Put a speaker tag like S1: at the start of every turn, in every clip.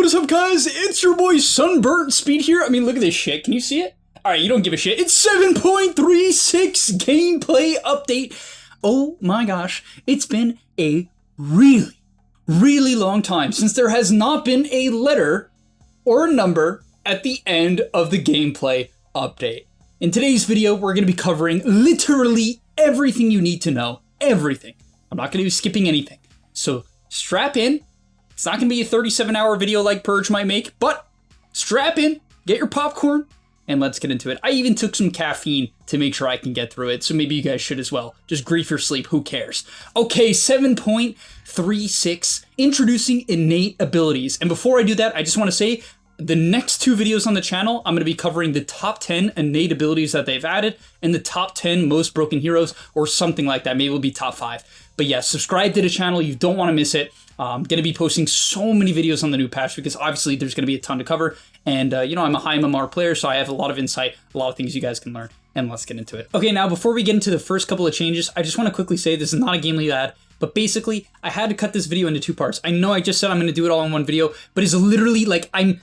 S1: what is up, guys? It's your boy Sunburnt Speed here. I mean, look at this shit. Can you see it? Alright, you don't give a shit. It's 7.36 gameplay update. Oh my gosh, it's been a really long time since there has not been a letter or a number at the end of the gameplay update. In today's video, we're going to be covering literally everything you need to know. Everything. I'm not going to be skipping anything. So strap in. It's not going to be a 37-hour video like Purge might make, but strap in, get your popcorn, and let's get into it. I even took some caffeine to make sure I can get through it, so maybe you guys should as well. Just grief your sleep, who cares? Okay, 7.36, introducing innate abilities. And before I do that, I just want to say, the next two videos on the channel, I'm going to be covering the top 10 innate abilities that they've added and the top 10 most broken heroes or something like that. Maybe it'll be top 5. But yeah, subscribe to the channel. You don't want to miss it. I'm going to be posting so many videos on the new patch because obviously there's going to be a ton to cover. And, you know, I'm a high MMR player, so I have a lot of insight, a lot of things you guys can learn. And let's get into it. Okay, now before we get into the first couple of changes, I just want to quickly say this is not a Game League ad. But basically, I had to cut this video into 2 parts. I know I just said I'm going to do it all in one video, but it's literally like I'm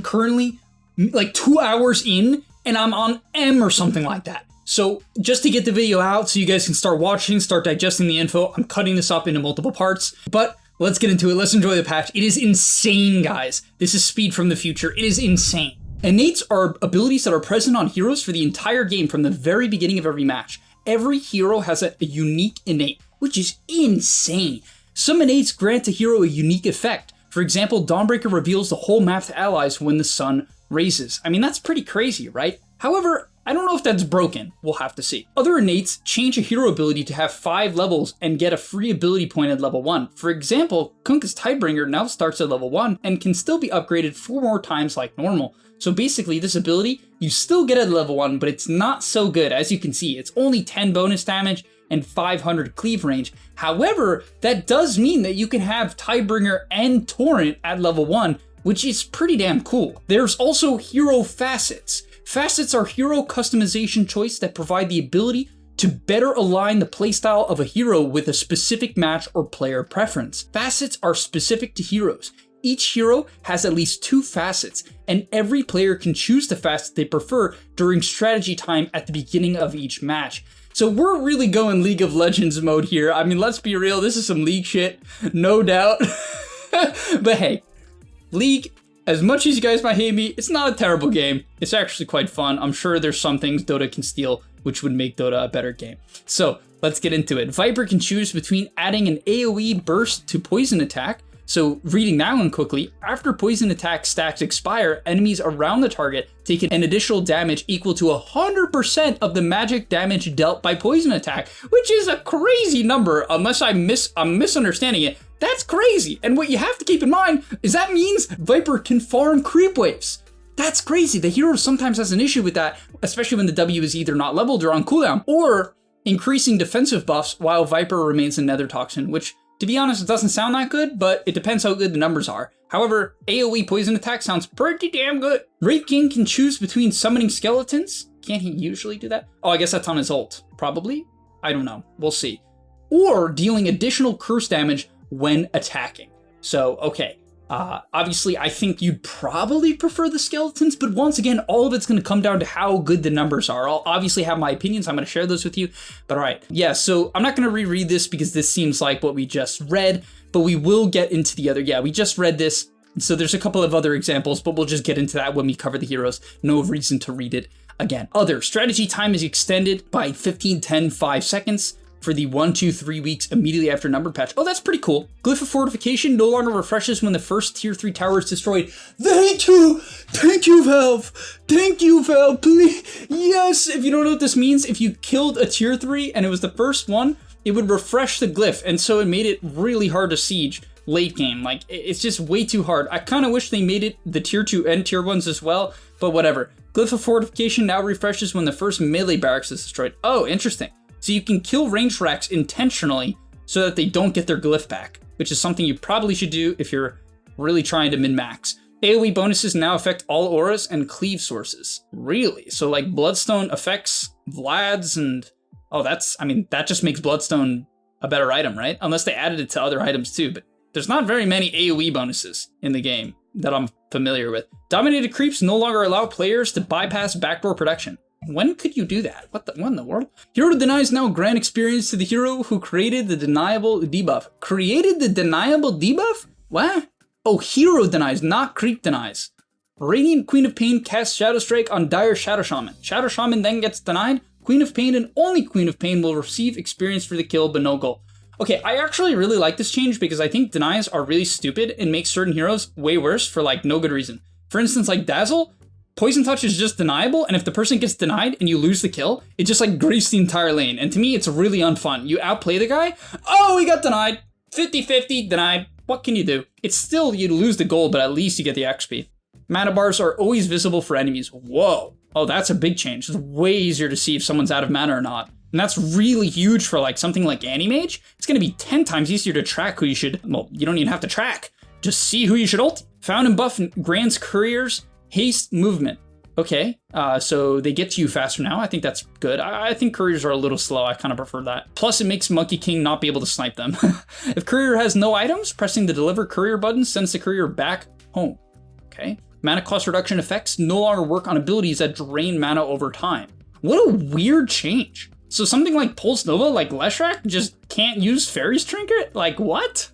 S1: currently like 2 hours in and I'm on M or something like that. So just to get the video out so you guys can start watching, start digesting the info, I'm cutting this up into multiple parts. But let's get into it. Let's enjoy the patch. It is insane, guys. This is Speed from the future. It is insane. Innates are abilities that are present on heroes for the entire game from the very beginning of every match. Every hero has a unique innate, which is insane. Some innates grant a hero a unique effect. For example, Dawnbreaker reveals the whole map to allies when the sun raises. I mean, that's pretty crazy, right? However, I don't know if that's broken. We'll have to see. Other innates change a hero ability to have 5 levels and get a free ability point at level 1. For example, Kunkka's Tidebringer now starts at level 1 and can still be upgraded 4 more times like normal. So basically, this ability, you still get at level 1, but it's not so good. As you can see, it's only 10 bonus damage and 500 cleave range. However, that does mean that you can have Tidebringer and Torrent at level 1, which is pretty damn cool. There's also hero facets. Facets are hero customization choice that provide the ability to better align the playstyle of a hero with a specific match or player preference. Facets are specific to heroes. Each hero has at least 2 facets, and every player can choose the facet they prefer during strategy time at the beginning of each match. So we're really going League of Legends mode here. I mean, let's be real, this is some League shit, no doubt. But hey, League, as much as you guys might hate me, it's not a terrible game. It's actually quite fun. I'm sure there's some things Dota can steal, which would make Dota a better game. So let's get into it. Viper can choose between adding an AoE burst to poison attack. So reading that one quickly, after poison attack stacks expire, enemies around the target take an additional damage equal to 100% of the magic damage dealt by poison attack, which is a crazy number unless I'm misunderstanding it. That's crazy. And what you have to keep in mind is that means Viper can farm creep waves. That's crazy. The hero sometimes has an issue with that, especially when the W is either not leveled or on cooldown, or increasing defensive buffs while Viper remains in Nether Toxin, which, to be honest, it doesn't sound that good, but it depends how good the numbers are. However, AoE poison attack sounds pretty damn good. Wraith King can choose between summoning skeletons. Can't he usually do that? Oh, I guess that's on his ult. Probably? I don't know. We'll see. Or dealing additional curse damage when attacking. So, okay. Obviously, I think you'd probably prefer the skeletons, but once again, all of it's going to come down to how good the numbers are. I'll obviously have my opinions. I'm going to share those with you. But all right. Yeah, so I'm not going to reread this because this seems like what we just read, but we will get into the other. Yeah, we just read this. So there's a couple of other examples, but we'll just get into that when we cover the heroes. No reason to read it again. Other strategy time is extended by 15, 10, 5 seconds. For the 1, 2, 3 weeks immediately after number patch. Oh, that's pretty cool. Glyph of Fortification no longer refreshes when the first tier 3 tower is destroyed. Thank you! Thank you, Valve! Thank you, Valve, please! Yes! If you don't know what this means, if you killed a tier 3 and it was the first one, it would refresh the glyph, and so it made it really hard to siege late game. Like, it's just way too hard. I kind of wish they made it the tier 2 and tier 1s as well, but whatever. Glyph of Fortification now refreshes when the first melee barracks is destroyed. Oh, interesting. So you can kill ranged racks intentionally so that they don't get their glyph back, which is something you probably should do if you're really trying to min-max. AoE bonuses now affect all auras and cleave sources. Really? So like Bloodstone affects Vlad's and... Oh, that just makes Bloodstone a better item, right? Unless they added it to other items too, but there's not very many AoE bonuses in the game. that I'm familiar with. Dominated creeps no longer allow players to bypass backdoor protection. When could you do that? What in the world? Hero denies now grant experience to the hero who created the deniable debuff. Created the deniable debuff? What? Oh, hero denies, not creep denies. Radiant Queen of Pain casts Shadow Strike on Dire Shadow Shaman. Shadow Shaman then gets denied. Queen of Pain and only Queen of Pain will receive experience for the kill, but no gold. Okay, I actually really like this change because I think denies are really stupid and make certain heroes way worse for like no good reason. For instance, like Dazzle, Poison Touch is just deniable, and if the person gets denied and you lose the kill, it just like griefs the entire lane. And to me, it's really unfun. You outplay the guy, oh, he got denied, 50-50, denied. What can you do? It's still, you lose the gold, but at least you get the XP. Mana bars are always visible for enemies. Whoa. Oh, that's a big change. It's way easier to see if someone's out of mana or not. And that's really huge for like something like Anti-Mage. It's going to be 10 times easier to track who you should, well, you don't even have to track. Just see who you should ult. Found and buff grants couriers haste movement. Okay, so they get to you faster now. I think that's good. I think couriers are a little slow. I kind of prefer that. Plus, it makes Monkey King not be able to snipe them. If courier has no items, pressing the deliver courier button sends the courier back home. Okay. Mana cost reduction effects no longer work on abilities that drain mana over time. What a weird change. So something like Pulse Nova, like Leshrac, just can't use Fairy's Trinket? Like, what?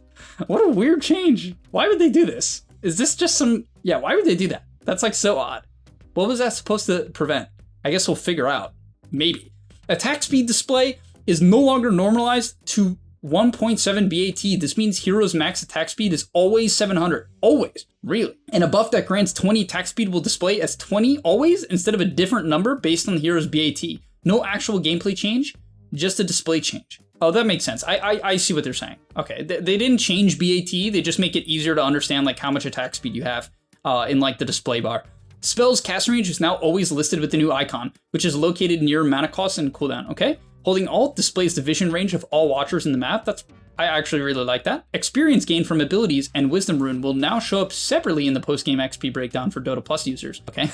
S1: What a weird change. Why would they do this? Is this just some... Yeah, why would they do that? That's like so odd. What was that supposed to prevent? I guess we'll figure out. Maybe. Attack speed display is no longer normalized to 1.7 BAT. This means heroes' max attack speed is always 700. Always. Really. And a buff that grants 20 attack speed will display as 20 always instead of a different number based on the hero's BAT. No actual gameplay change, just a display change. Oh, that makes sense. I see what they're saying. Okay, they didn't change BAT. They just make it easier to understand like how much attack speed you have in like the display bar. Spell's cast range is now always listed with the new icon, which is located near mana cost and cooldown, okay? Holding Alt displays the vision range of all watchers in the map. I actually really like that. Experience gain from abilities and Wisdom Rune will now show up separately in the post-game XP breakdown for Dota Plus users, okay?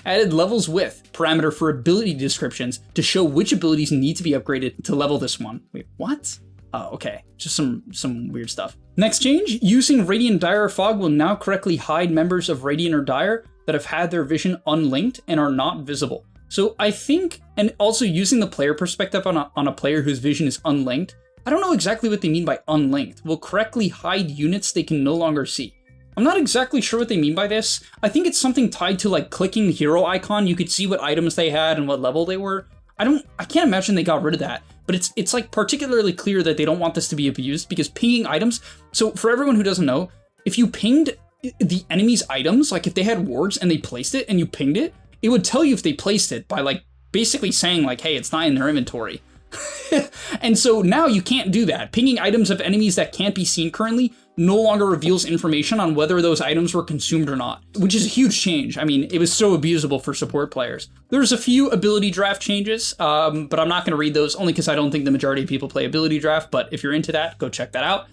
S1: Added levels with parameter for ability descriptions to show which abilities need to be upgraded to level this one. Wait, what? Oh, okay, just some weird stuff. Next change, using Radiant Dire or Fog will now correctly hide members of Radiant or Dire that have had their vision unlinked and are not visible. So I think, and also using the player perspective on a player whose vision is unlinked, I don't know exactly what they mean by unlinked, will correctly hide units they can no longer see. I'm not exactly sure what they mean by this. I think it's something tied to like clicking the hero icon, you could see what items they had and what level they were. I can't imagine they got rid of that, but it's like particularly clear that they don't want this to be abused because pinging items, so for everyone who doesn't know, if you pinged the enemy's items, like if they had wards and they placed it and you pinged it, it would tell you if they placed it by like basically saying like, hey, it's not in their inventory. And so now you can't do that. Pinging items of enemies that can't be seen currently no longer reveals information on whether those items were consumed or not, which is a huge change. I mean, it was so abusable for support players. There's a few ability draft changes, but I'm not going to read those only because I don't think the majority of people play ability draft, but if you're into that, go check that out.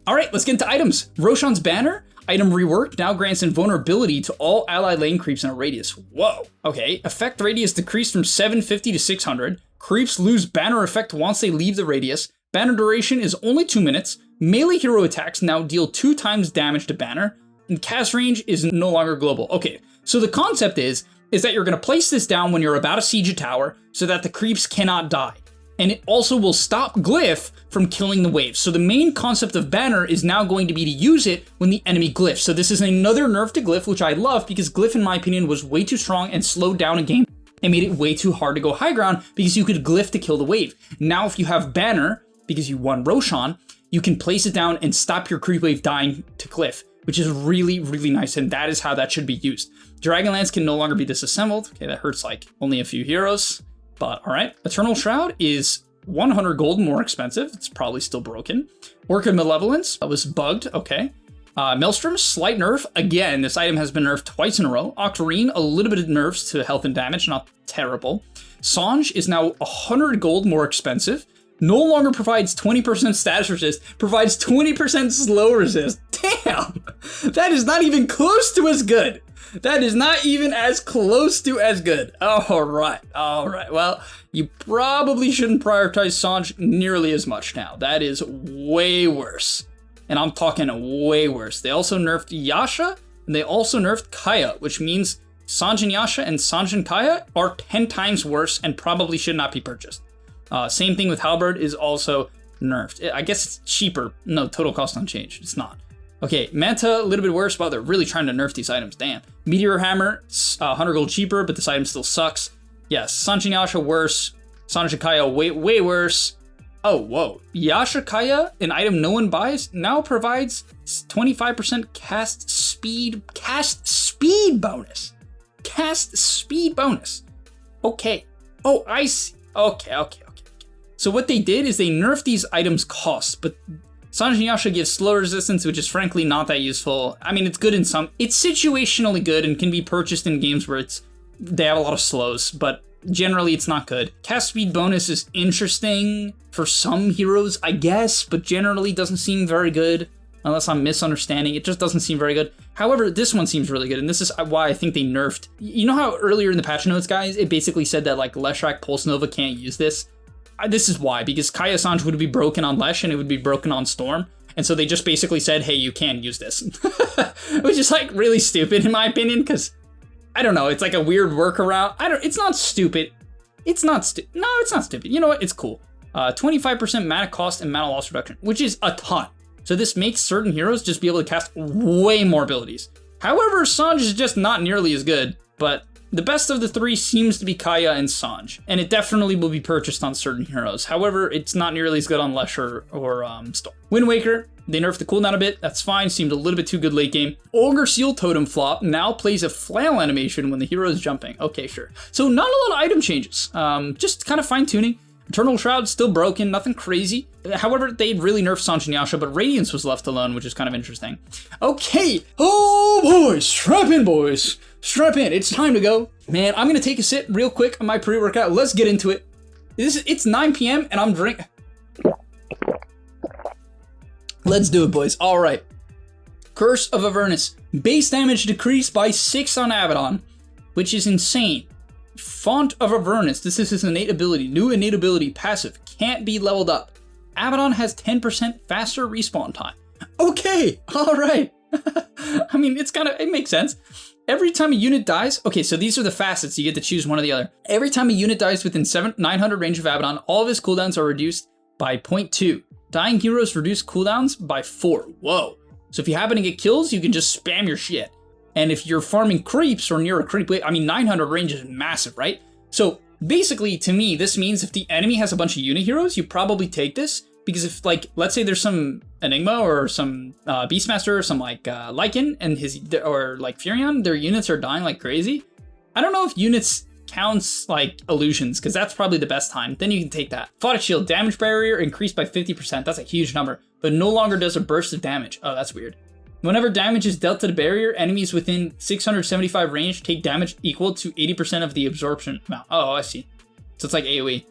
S1: All right, let's get into items. Roshan's Banner, item reworked, now grants invulnerability to all allied lane creeps in a radius. Whoa. Okay, effect radius decreased from 750 to 600. Creeps lose banner effect once they leave the radius. Banner duration is only 2 minutes. Melee hero attacks now deal 2 times damage to banner. And cast range is no longer global. Okay, so the concept is that you're going to place this down when you're about to siege a tower so that the creeps cannot die. And it also will stop Glyph from killing the waves. So the main concept of Banner is now going to be to use it when the enemy glyphs. So this is another nerf to Glyph, which I love because Glyph, in my opinion, was way too strong and slowed down a game and made it way too hard to go high ground because you could Glyph to kill the wave. Now if you have Banner, because you won Roshan, you can place it down and stop your creep wave dying to Glyph, which is really, really nice, and that is how that should be used. Dragonlance can no longer be disassembled. Okay, that hurts like only a few heroes. But all right, Eternal Shroud is 100 gold more expensive. It's probably still broken. Orchid Malevolence was bugged. Okay. Maelstrom, slight nerf. Again, this item has been nerfed twice in a row. Octarine, a little bit of nerfs to health and damage, not terrible. Sange is now 100 gold more expensive. No longer provides 20% status resist, provides 20% slow resist. Damn! That is not even close to as good. That is not even as close to as good. All right. Well, you probably shouldn't prioritize Sange nearly as much now. That is way worse. And I'm talking way worse. They also nerfed Yasha, And they also nerfed Kaya, which means Sanjin Yasha and Sanjin Kaya are 10 times worse and probably should not be purchased. Same thing with Halberd is also nerfed. I guess it's cheaper. No, total cost unchanged. It's not. Okay, Manta, a little bit worse. Wow, they're really trying to nerf these items. Damn. Meteor Hammer, 100 gold cheaper, but this item still sucks. Yes, Sanjin Yasha worse. Sanjin Kaya way worse. Oh, whoa. Yasha Kaya, an item no one buys, now provides 25% cast speed bonus. Cast speed bonus. Okay. Oh, I see. Okay. So what they did is they nerfed these items' costs, but Sanjin Yasha gives slow resistance, which is frankly not that useful. I mean, it's good in some... It's situationally good and can be purchased in games where they have a lot of slows, but generally it's not good. Cast speed bonus is interesting for some heroes, I guess, but generally doesn't seem very good. Unless I'm misunderstanding, it just doesn't seem very good. However, this one seems really good, and this is why I think they nerfed. You know how earlier in the patch notes, guys, it basically said that like Leshrac Pulse Nova can't use this? This is why, because Kaya Sanj would be broken on Lesh and it would be broken on Storm. And so they just basically said, hey, you can use this. Which is like really stupid in my opinion, because I don't know, it's like a weird workaround. It's not stupid. No, it's not stupid. You know what? It's cool. 25% mana cost and mana loss reduction, which is a ton. So this makes certain heroes just be able to cast way more abilities. However, Sanj is just not nearly as good, but the best of the three seems to be Kaya and Sanj, and it definitely will be purchased on certain heroes. However, it's not nearly as good on Lesh or Storm. Wind Waker, they nerfed the cooldown a bit, that's fine, seemed a little bit too good late game. Ogre Seal Totem flop now plays a flail animation when the hero is jumping. Okay, sure. So not a lot of item changes, just kind of fine tuning. Eternal Shroud still broken, nothing crazy. However, they really nerfed Sanjin Yasha, but Radiance was left alone, which is kind of interesting. Okay, oh boys, strap in boys, strap in, it's time to go. Man, I'm gonna take a sip real quick on my pre-workout, let's get into it. It's 9 p.m. and I'm drinking. Let's do it, boys, all right. Curse of Avernus, base damage decreased by 6 on Abaddon, which is insane. Font of Avernus, this is his innate ability, new innate ability, passive, can't be leveled up. Abaddon has 10% faster respawn time. Okay, all right. I mean, it makes sense. Every time a unit dies, okay, so these are the facets, you get to choose one or the other. Every time a unit dies within 900 range of Abaddon, all of his cooldowns are reduced by 0.2. Dying heroes reduce cooldowns by 4, whoa. So if you happen to get kills, you can just spam your shit. And if you're farming creeps or near a creep, I mean, 900 range is massive, right? So basically, to me, this means if the enemy has a bunch of unit heroes, you probably take this. Because if, like, let's say there's some Enigma or some Beastmaster or some, like, Lycan and or, like, Furion, their units are dying like crazy. I don't know if units counts, like, illusions, because that's probably the best time. Then you can take that. Photic Shield, damage barrier increased by 50%. That's a huge number. But no longer does a burst of damage. Oh, that's weird. Whenever damage is dealt to the barrier, enemies within 675 range take damage equal to 80% of the absorption amount. Oh, I see. So it's like AoE.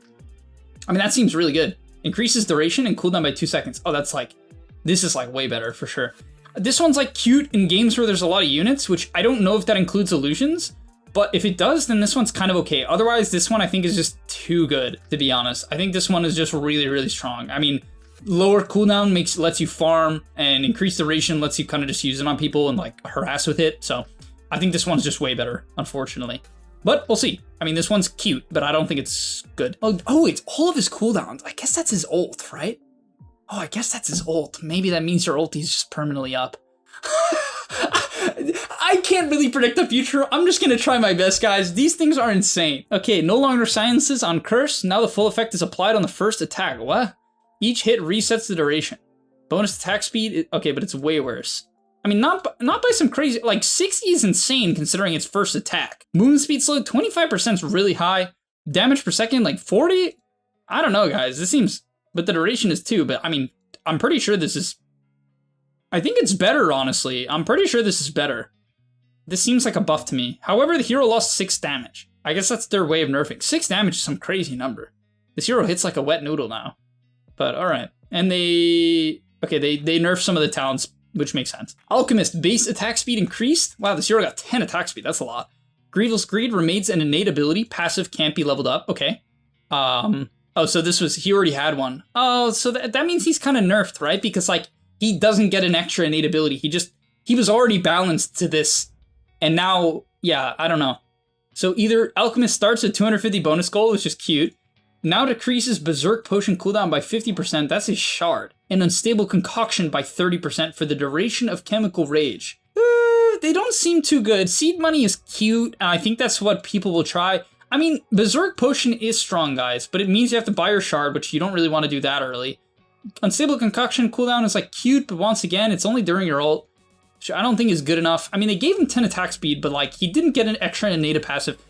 S1: I mean, that seems really good. Increases duration and cooldown by 2 seconds. Oh, this is like way better for sure. This one's like cute in games where there's a lot of units, which I don't know if that includes illusions, but if it does, then this one's kind of okay. Otherwise, this one I think is just too good, to be honest. I think this one is just really, really strong. I mean, lower cooldown lets you farm, and increased duration lets you kind of just use it on people and like harass with it. So I think this one's just way better, unfortunately. But we'll see. I mean, this one's cute, but I don't think it's good. Oh, it's all of his cooldowns. I guess that's his ult, right? Oh, I guess that's his ult. Maybe that means your ulti's just permanently up. I can't really predict the future. I'm just gonna try my best, guys. These things are insane. Okay, no longer silences on Curse. Now the full effect is applied on the first attack. What? Each hit resets the duration. Bonus attack speed, okay, but it's way worse. I mean, not by some crazy, like 60 is insane considering its first attack. Movement speed slow, 25% is really high. Damage per second, like 40? I don't know, guys, this seems, but the duration is 2, but I mean, I'm pretty sure this is, I think it's better, honestly. I'm pretty sure this is better. This seems like a buff to me. However, the hero lost 6 damage. I guess that's their way of nerfing. 6 damage is some crazy number. This hero hits like a wet noodle now. But all right. And they nerfed some of the talents, which makes sense. Alchemist, base attack speed increased. Wow, this hero got 10 attack speed. That's a lot. Grievous Greed remains an innate ability. Passive can't be leveled up. Okay. Oh, so he already had one. Oh, so that means he's kind of nerfed, right? Because like he doesn't get an extra innate ability. He just he was already balanced to this. And now, yeah, I don't know. So either Alchemist starts at 250 bonus gold, which is cute. Now decreases Berserk Potion cooldown by 50%, that's his shard. And Unstable Concoction by 30% for the duration of Chemical Rage. They don't seem too good. Seed Money is cute, and I think that's what people will try. I mean, Berserk Potion is strong, guys, but it means you have to buy your shard, which you don't really want to do that early. Unstable Concoction cooldown is like cute, but once again, it's only during your ult, which I don't think is good enough. I mean, they gave him 10 attack speed, but like, he didn't get an extra innate passive.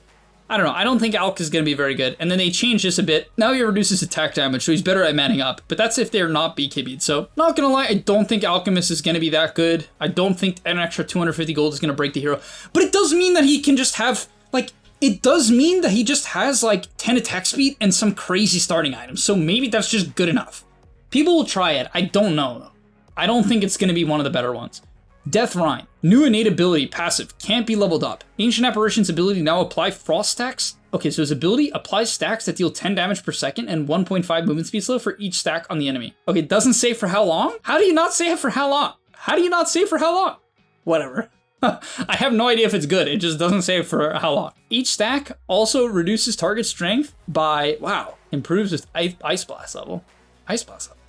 S1: I don't know, I don't think Alk is going to be very good. And then they changed this a bit. Now he reduces attack damage, so he's better at manning up. But that's if they're not BKB'd. So, not going to lie, I don't think Alchemist is going to be that good. I don't think an extra 250 gold is going to break the hero. But it does mean that he can just have, like, it does mean that he just has, like, 10 attack speed and some crazy starting items. So maybe that's just good enough. People will try it. I don't know, though. I don't think it's going to be one of the better ones. Death Rhyme. New innate ability, passive, can't be leveled up. Ancient Apparition's ability now apply frost stacks. Okay, so his ability applies stacks that deal 10 damage per second and 1.5 movement speed slow for each stack on the enemy. Okay, it doesn't say for how long? How do you not say it for how long? How do you not say for how long? Whatever. I have no idea if it's good. It just doesn't say for how long. Each stack also reduces target strength by, wow, improves with Ice Blast level. Ice Blast level?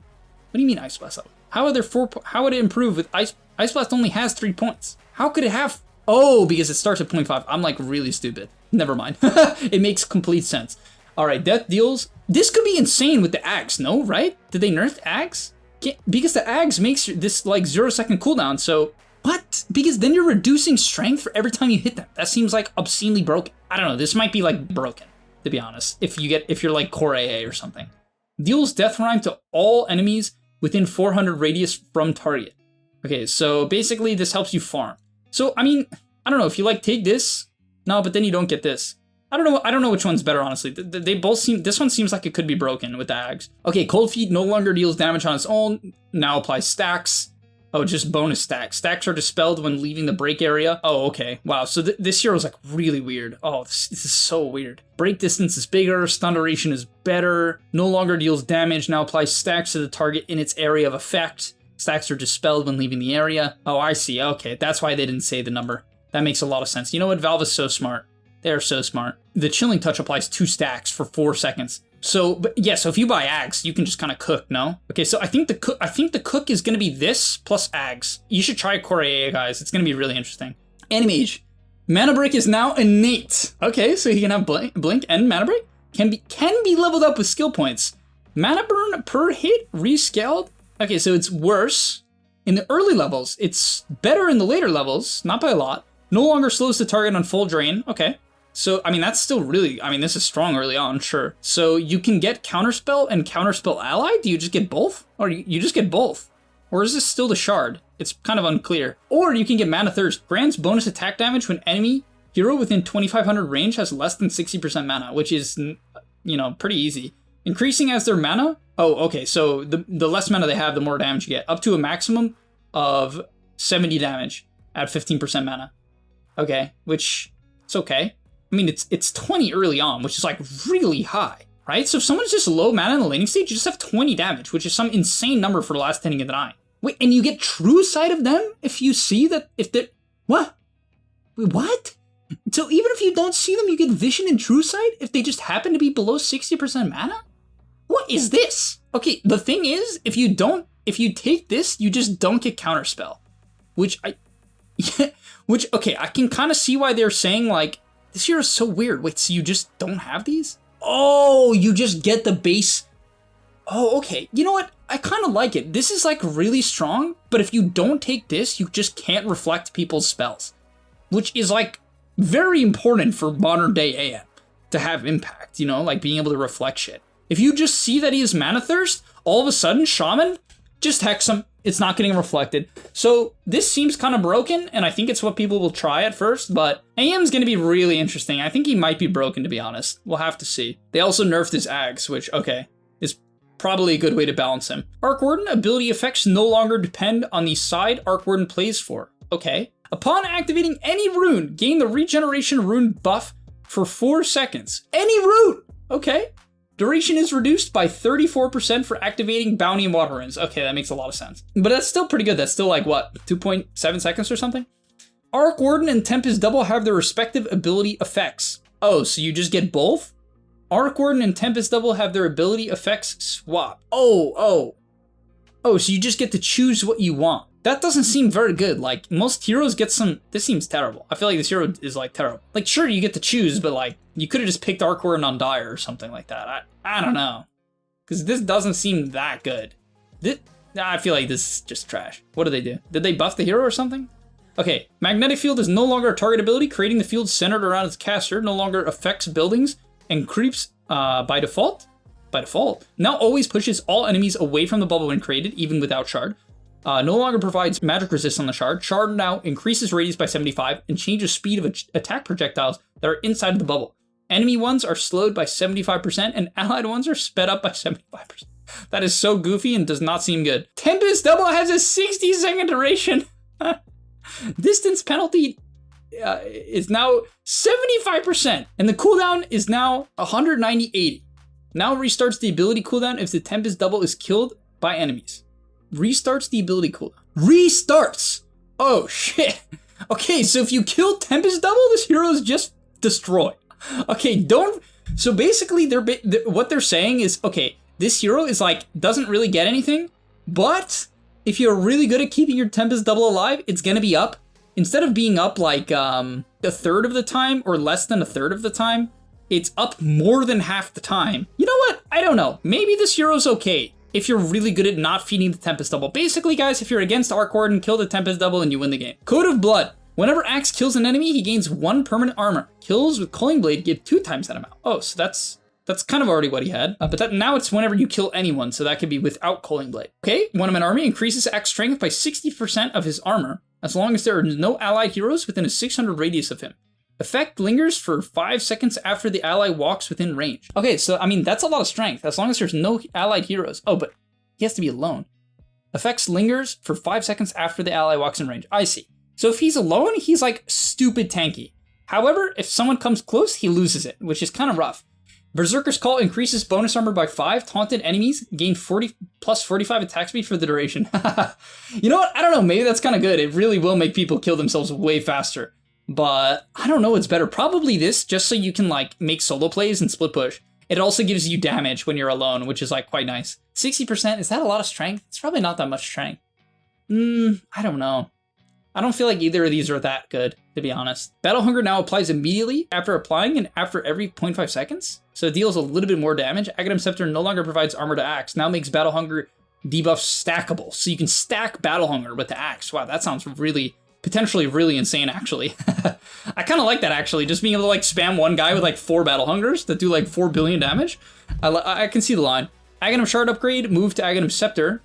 S1: What do you mean Ice Blast level? How would it improve with Ice Blast only has 3 points. How could it have? Oh, because it starts at 0.5. I'm like really stupid. Never mind. It makes complete sense. All right, death deals. This could be insane with the Ags, no, right? Did they nerf Ags? Because the Ags makes this like 0-second cooldown, so what? Because then you're reducing strength for every time you hit them. That seems like obscenely broken. I don't know, this might be like broken, to be honest, if you're like core AA or something. Deals Death Rhyme to all enemies within 400 radius from target. Okay, so basically this helps you farm. So, I mean, I don't know, if you like take this, no, but then you don't get this. I don't know which one's better, honestly. They both seem, this one seems like it could be broken with the Ags. Okay, Cold Feet no longer deals damage on its own, now applies stacks. Oh, just bonus stacks. Stacks are dispelled when leaving the break area. Oh, okay, wow, so this hero is like really weird. Oh, this is so weird. Break distance is bigger, stun duration is better, no longer deals damage, now applies stacks to the target in its area of effect. Stacks are dispelled when leaving the area. Oh, I see. Okay, that's why they didn't say the number. That makes a lot of sense. You know what? Valve is so smart. They are so smart. The Chilling Touch applies 2 stacks for 4 seconds. So, but yeah, so if you buy Ags, you can just kind of cook, no? Okay, so I think the cook is going to be this plus Ags. You should try Core AA, guys. It's going to be really interesting. Animage. Mana Break is now innate. Okay, so he can have blink and Mana Break. Can be leveled up with skill points. Mana burn per hit rescaled. Okay, so it's worse in the early levels. It's better in the later levels, not by a lot. No longer slows the target on full drain. Okay, so I mean that's still really, I mean this is strong early on, sure. So you can get Counterspell and Counterspell Ally. Do you just get both, or you just get both, or is this still the shard? It's kind of unclear. Or you can get Mana Thirst. Grants bonus attack damage when enemy hero within 2500 range has less than 60% mana, which is, you know, pretty easy. Increasing as their mana. Oh, okay, so the less mana they have, the more damage you get. Up to a maximum of 70 damage at 15% mana. Okay, which, it's okay. I mean, it's 20 early on, which is like really high, right? So if someone's just low mana in the laning stage, you just have 20 damage, which is some insane number for the last 10 of the 9. Wait, and you get true sight of them if you see that, if they're, what? Wait, what? So even if you don't see them, you get vision and true sight if they just happen to be below 60% mana? What is this? Okay, the thing is, if you take this, you just don't get Counterspell. Okay, I can kind of see why they're saying, like, this hero is so weird. Wait, so you just don't have these? Oh, you just get the base. Oh, okay. You know what? I kind of like it. This is, like, really strong, but if you don't take this, you just can't reflect people's spells. Which is, like, very important for modern day AM to have impact, you know, like being able to reflect shit. If you just see that he has Mana Thirst, all of a sudden, Shaman, just hex him. It's not getting reflected. So this seems kind of broken, and I think it's what people will try at first, but AM's going to be really interesting. I think he might be broken, to be honest. We'll have to see. They also nerfed his Ags, which, okay, is probably a good way to balance him. Arc Warden ability effects no longer depend on the side Arc Warden plays for. Okay. Upon activating any rune, gain the regeneration rune buff for 4 seconds. Any rune! Okay. Duration is reduced by 34% for activating bounty and water runes. Okay, that makes a lot of sense. But that's still pretty good. That's still like, what, 2.7 seconds or something? Arc Warden and Tempest Double have their respective ability effects. Oh, so you just get both? Arc Warden and Tempest Double have their ability effects swap. Oh, so you just get to choose what you want. That doesn't seem very good. Like, most heroes get some... This seems terrible. I feel like this hero is, like, terrible. Like, sure, you get to choose, but, like, you could have just picked Arc Warden on Dire or something like that. I don't know. Because this doesn't seem that good. I feel like this is just trash. What do? Did they buff the hero or something? Okay, Magnetic Field is no longer a target ability, creating the field centered around its caster, no longer affects buildings, and creeps by default. Now always pushes all enemies away from the bubble when created, even without shard. No longer provides magic resist on the shard. Shard now increases radius by 75 and changes speed of attack projectiles that are inside of the bubble. Enemy ones are slowed by 75% and allied ones are sped up by 75%. That is so goofy and does not seem good. Tempest Double has a 60-second duration. Distance penalty is now 75% and the cooldown is now 190-80. Now restarts the ability cooldown if the Tempest Double is killed by enemies. Restarts the ability cooldown. Restarts! Oh shit. Okay, so if you kill Tempest Double, this hero is just destroyed. Okay, so basically what they're saying is, okay, this hero is like, doesn't really get anything, but if you're really good at keeping your Tempest Double alive, it's gonna be up. Instead of being up like a third of the time or less than a third of the time, it's up more than half the time. You know what? I don't know. Maybe this hero's okay if you're really good at not feeding the Tempest Double. Basically, guys, if you're against Arc Warden, kill the Tempest Double and you win the game. Code of Blood. Whenever Axe kills an enemy, he gains 1 permanent armor. Kills with Culling Blade give 2 times that amount. Oh, so that's kind of already what he had. But now it's whenever you kill anyone, so that could be without Culling Blade. Okay, one of an army increases Axe strength by 60% of his armor, as long as there are no allied heroes within a 600 radius of him. Effect lingers for 5 seconds after the ally walks within range. Okay, so I mean, that's a lot of strength, as long as there's no allied heroes. Oh, but he has to be alone. Effects lingers for 5 seconds after the ally walks in range. I see. So if he's alone, he's like stupid tanky. However, if someone comes close, he loses it, which is kind of rough. Berserker's Call increases bonus armor by 5. Taunted enemies gain 40 plus 45 attack speed for the duration. You know what? I don't know. Maybe that's kind of good. It really will make people kill themselves way faster. But I don't know what's better. Probably this, just so you can like make solo plays and split push. It also gives you damage when you're alone, which is like quite nice. 60%, is that a lot of strength? It's probably not that much strength. I don't know. I don't feel like either of these are that good, to be honest. Battle Hunger now applies immediately after applying and after every 0.5 seconds. So it deals a little bit more damage. Aghanim Scepter no longer provides armor to Axe. Now makes Battle Hunger debuff stackable. So you can stack Battle Hunger with the Axe. Wow, that sounds potentially really insane, actually. I kind of like that, actually. Just being able to like spam one guy with like 4 Battle Hungers that do like 4 billion damage. I can see the line. Aghanim Shard upgrade, move to Aghanim Scepter.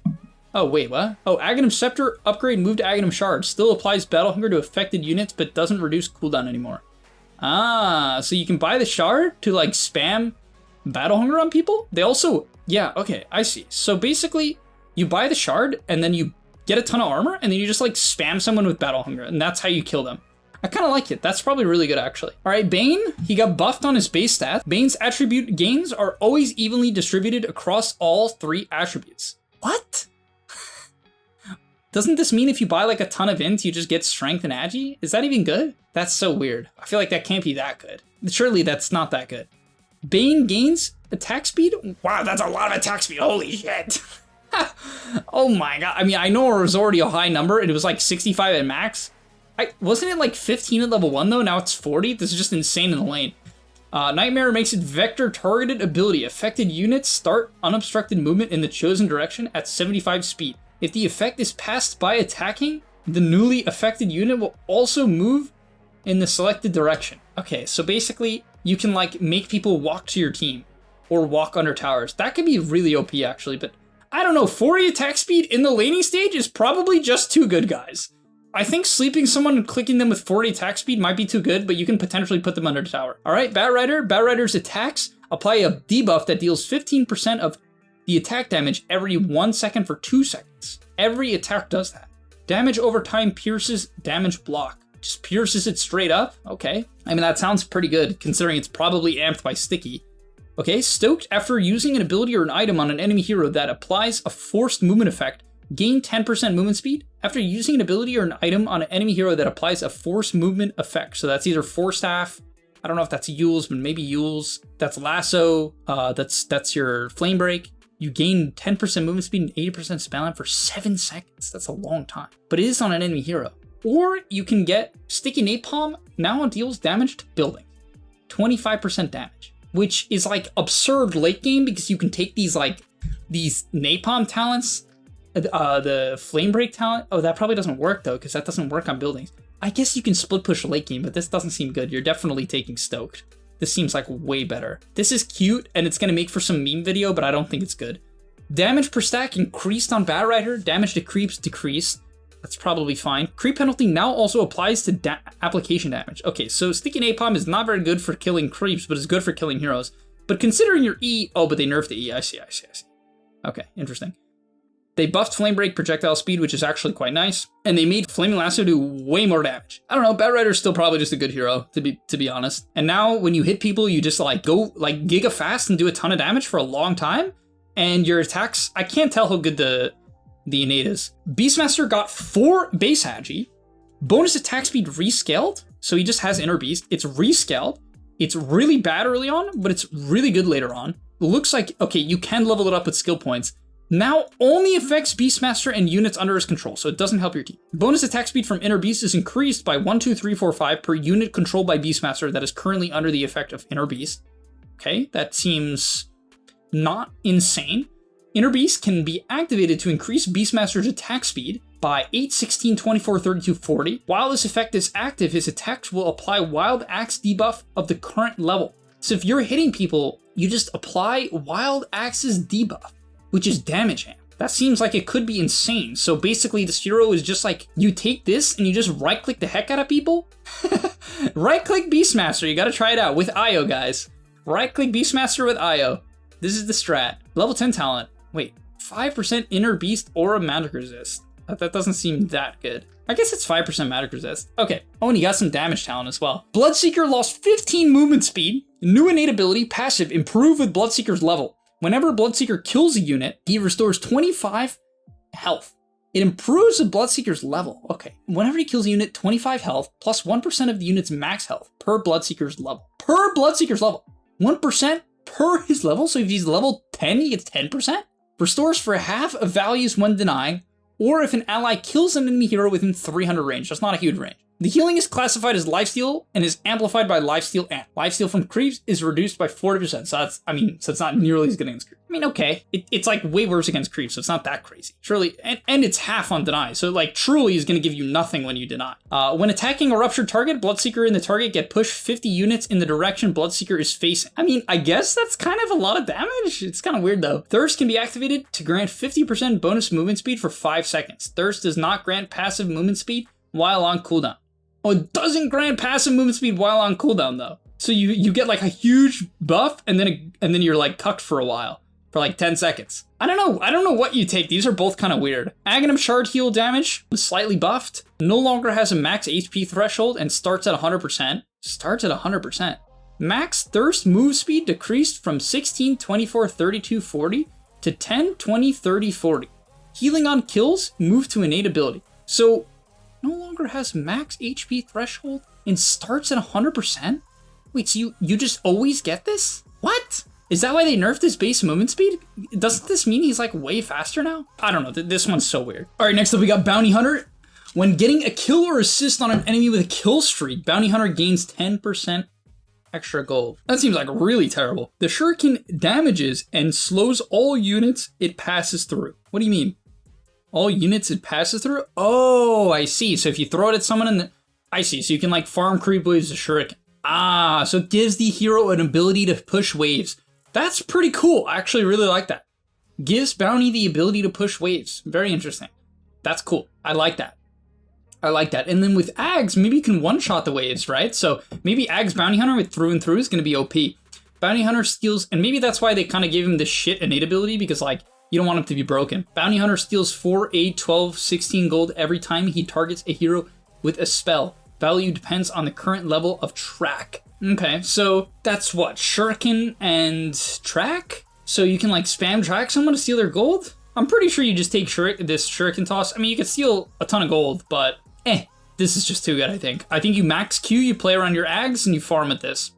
S1: Oh, wait, what? Oh, Aghanim Scepter upgrade, move to Aghanim Shard. Still applies Battle Hunger to affected units, but doesn't reduce cooldown anymore. Ah, so you can buy the Shard to like spam Battle Hunger on people? They also, yeah, okay, I see. So basically, you buy the Shard, and then you get a ton of armor, and then you just like spam someone with Battle Hunger, and that's how you kill them. I kind of like it. That's probably really good, actually. All right, Bane, he got buffed on his base stat. Bane's attribute gains are always evenly distributed across all 3 attributes. What? Doesn't this mean if you buy like a ton of int, you just get strength and agi? Is that even good? That's so weird. I feel like that can't be that good. Surely that's not that good. Bane gains attack speed? Wow, that's a lot of attack speed. Holy shit. Oh my god. I mean, I know it was already a high number. It was like 65 at max. Wasn't it like 15 at level 1 though? Now it's 40? This is just insane in the lane. Nightmare makes it vector targeted ability. Affected units start unobstructed movement in the chosen direction at 75 speed. If the effect is passed by attacking, the newly affected unit will also move in the selected direction. Okay, so basically, you can like make people walk to your team or walk under towers. That could be really OP actually, but I don't know, 40 attack speed in the laning stage is probably just too good, guys. I think sleeping someone and clicking them with 40 attack speed might be too good, but you can potentially put them under the tower. All right, Batrider. Batrider's attacks apply a debuff that deals 15% of the attack damage every 1 second for 2 seconds. Every attack does that. Damage over time pierces damage block. Just pierces it straight up? Okay. I mean, that sounds pretty good, considering it's probably amped by Sticky. Okay, stoked after using an ability or an item on an enemy hero that applies a forced movement effect, gain 10% movement speed after using an ability or an item on an enemy hero that applies a forced movement effect. So that's either Force Staff, I don't know if that's Yule's, but maybe Yule's. That's Lasso, that's your Flame Break. You gain 10% movement speed and 80% spell line for 7 seconds. That's a long time, but it is on an enemy hero. Or you can get Sticky Napalm, now deals damage to buildings, 25% damage, which is like absurd late game because you can take these Napalm talents, the Flame Break talent. Oh, that probably doesn't work though, because that doesn't work on buildings. I guess you can split push late game, but this doesn't seem good. You're definitely taking Stoked. This seems like way better. This is cute and it's gonna make for some meme video, but I don't think it's good. Damage per stack increased on Batrider. Damage to creeps decreased. That's probably fine. Creep penalty now also applies to application damage. Okay, so Sticky Napalm is not very good for killing creeps, but it's good for killing heroes. But considering your E, oh, but they nerfed the E. I see. Okay, interesting. They buffed Flame Break projectile speed, which is actually quite nice, and they made Flaming Lasso do way more damage. I don't know, Batrider's still probably just a good hero, to be honest. And now when you hit people, you just like go like giga fast and do a ton of damage for a long time, and your attacks, I can't tell how good the Innate is. Beastmaster got 4 base Hagi, bonus attack speed rescaled, so he just has Inner Beast. It's rescaled. It's really bad early on, but it's really good later on. It looks like, okay, you can level it up with skill points. Now only affects Beastmaster and units under his control, so it doesn't help your team. Bonus attack speed from Inner Beast is increased by 1, 2, 3, 4, 5 per unit controlled by Beastmaster that is currently under the effect of Inner Beast. Okay, that seems not insane. Inner Beast can be activated to increase Beastmaster's attack speed by 8, 16, 24, 32, 40. While this effect is active, his attacks will apply Wild Axe debuff of the current level. So if you're hitting people, you just apply Wild Axe's debuff, which is damage amp. That seems like it could be insane. So basically this hero is just like, you take this and you just right click the heck out of people. Right click Beastmaster, you gotta try it out with IO, guys. Right click Beastmaster with IO. This is the strat. Level 10 talent. Wait, 5% Inner Beast Aura Magic Resist. That doesn't seem that good. I guess it's 5% Magic Resist. Okay. Oh, and he got some damage talent as well. Bloodseeker lost 15 movement speed. New innate ability, passive, improve with Bloodseeker's level. Whenever Bloodseeker kills a unit, he restores 25 health. It improves the Bloodseeker's level. Okay. Whenever he kills a unit, 25 health, plus 1% of the unit's max health per Bloodseeker's level. Per Bloodseeker's level. 1% per his level? So if he's level 10, he gets 10%? Restores for half of values when denying, or if an ally kills an enemy hero within 300 range. That's not a huge range. The healing is classified as lifesteal and is amplified by lifesteal amp. Lifesteal from creeps is reduced by 40%. So that's, so it's not nearly as good against creeps. Okay, it's like way worse against creeps, so it's not that crazy. Surely, and it's half on deny. So like truly is gonna give you nothing when you deny. When attacking a ruptured target, Bloodseeker and the target get pushed 50 units in the direction Bloodseeker is facing. I guess that's kind of a lot of damage. It's kind of weird though. Thirst can be activated to grant 50% bonus movement speed for 5 seconds. Thirst does not grant passive movement speed while on cooldown. Oh, it doesn't grant passive movement speed while on cooldown though. So you get like a huge buff and then you're like cucked for a while for like 10 seconds. I don't know what you take. These are both kind of weird. Aghanim Shard heal damage was slightly buffed. No longer has a max HP threshold and starts at 100%. Starts at 100%. Max Thirst move speed decreased from 16, 24, 32, 40 to 10, 20, 30, 40. Healing on kills moved to innate ability. So no longer has max HP threshold and starts at 100%? Wait, so you just always get this? What? Is that why they nerfed his base movement speed? Doesn't this mean he's like way faster now? I don't know, this one's so weird. All right, next up we got Bounty Hunter. When getting a kill or assist on an enemy with a kill streak, Bounty Hunter gains 10% extra gold. That seems like really terrible. The shuriken damages and slows all units it passes through. What do you mean? All units it passes through? Oh, I see. So if you throw it at someone I see. So you can like farm creep waves of shuriken. Ah, so it gives the hero an ability to push waves. That's pretty cool. I actually really like that. Gives Bounty the ability to push waves. Very interesting. That's cool. I like that. And then with Ags, maybe you can one-shot the waves, right? So maybe Ags Bounty Hunter with through and through is going to be OP. Bounty Hunter steals, and maybe that's why they kind of gave him this shit innate ability, because like, you don't want him to be broken. Bounty Hunter steals 4, 8, 12, 16 gold every time he targets a hero with a spell. Value depends on the current level of track. Okay, so that's what? Shuriken and track? So you can like spam track someone to steal their gold? I'm pretty sure you just take this shuriken toss. I mean, you can steal a ton of gold, but this is just too good, I think. I think you max Q, you play around your Ags, and you farm at this.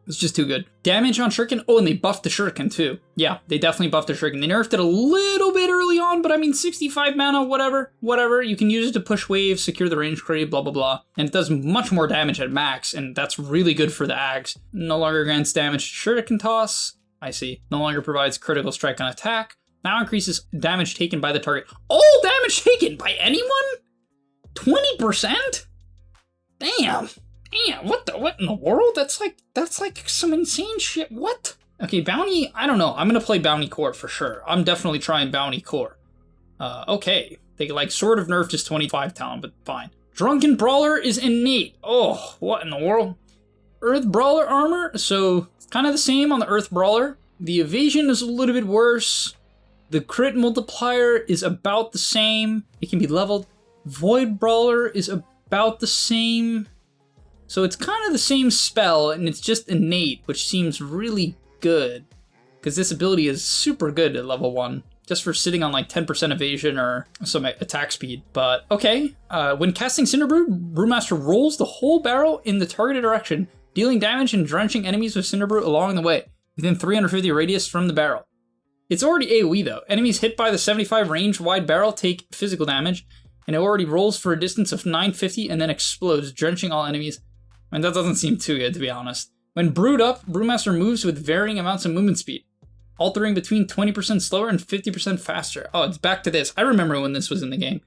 S1: It's just too good. Damage on shuriken. Oh, and they buffed the shuriken too. Yeah, they definitely buffed the shuriken. They nerfed it a little bit early on, but I mean, 65 mana, whatever. You can use it to push waves, secure the range crate, blah, blah, blah. And it does much more damage at max, and that's really good for the Ags. No longer grants damage to shuriken toss. I see. No longer provides critical strike on attack. Now increases damage taken by the target. All damage taken by anyone? 20%? Damn, what in the world? That's like some insane shit. What? Okay, bounty, I don't know. I'm gonna play bounty core for sure. I'm definitely trying bounty core. Okay. They like sort of nerfed his 25 talent, but fine. Drunken Brawler is innate. Oh, what in the world? Earth Brawler armor, so kind of the same on the Earth Brawler. The evasion is a little bit worse. The crit multiplier is about the same. It can be leveled. Void Brawler is about the same. So it's kind of the same spell, and it's just innate, which seems really good. Because this ability is super good at level 1. Just for sitting on like 10% evasion or some attack speed. But okay, when casting Cinderbrew, Brewmaster rolls the whole barrel in the targeted direction, dealing damage and drenching enemies with Cinderbrew along the way, within 350 radius from the barrel. It's already AoE though. Enemies hit by the 75 range wide barrel take physical damage, and it already rolls for a distance of 950 and then explodes, drenching all enemies. And that doesn't seem too good, to be honest. When brewed up, Brewmaster moves with varying amounts of movement speed, altering between 20% slower and 50% faster. Oh, it's back to this. I remember when this was in the game.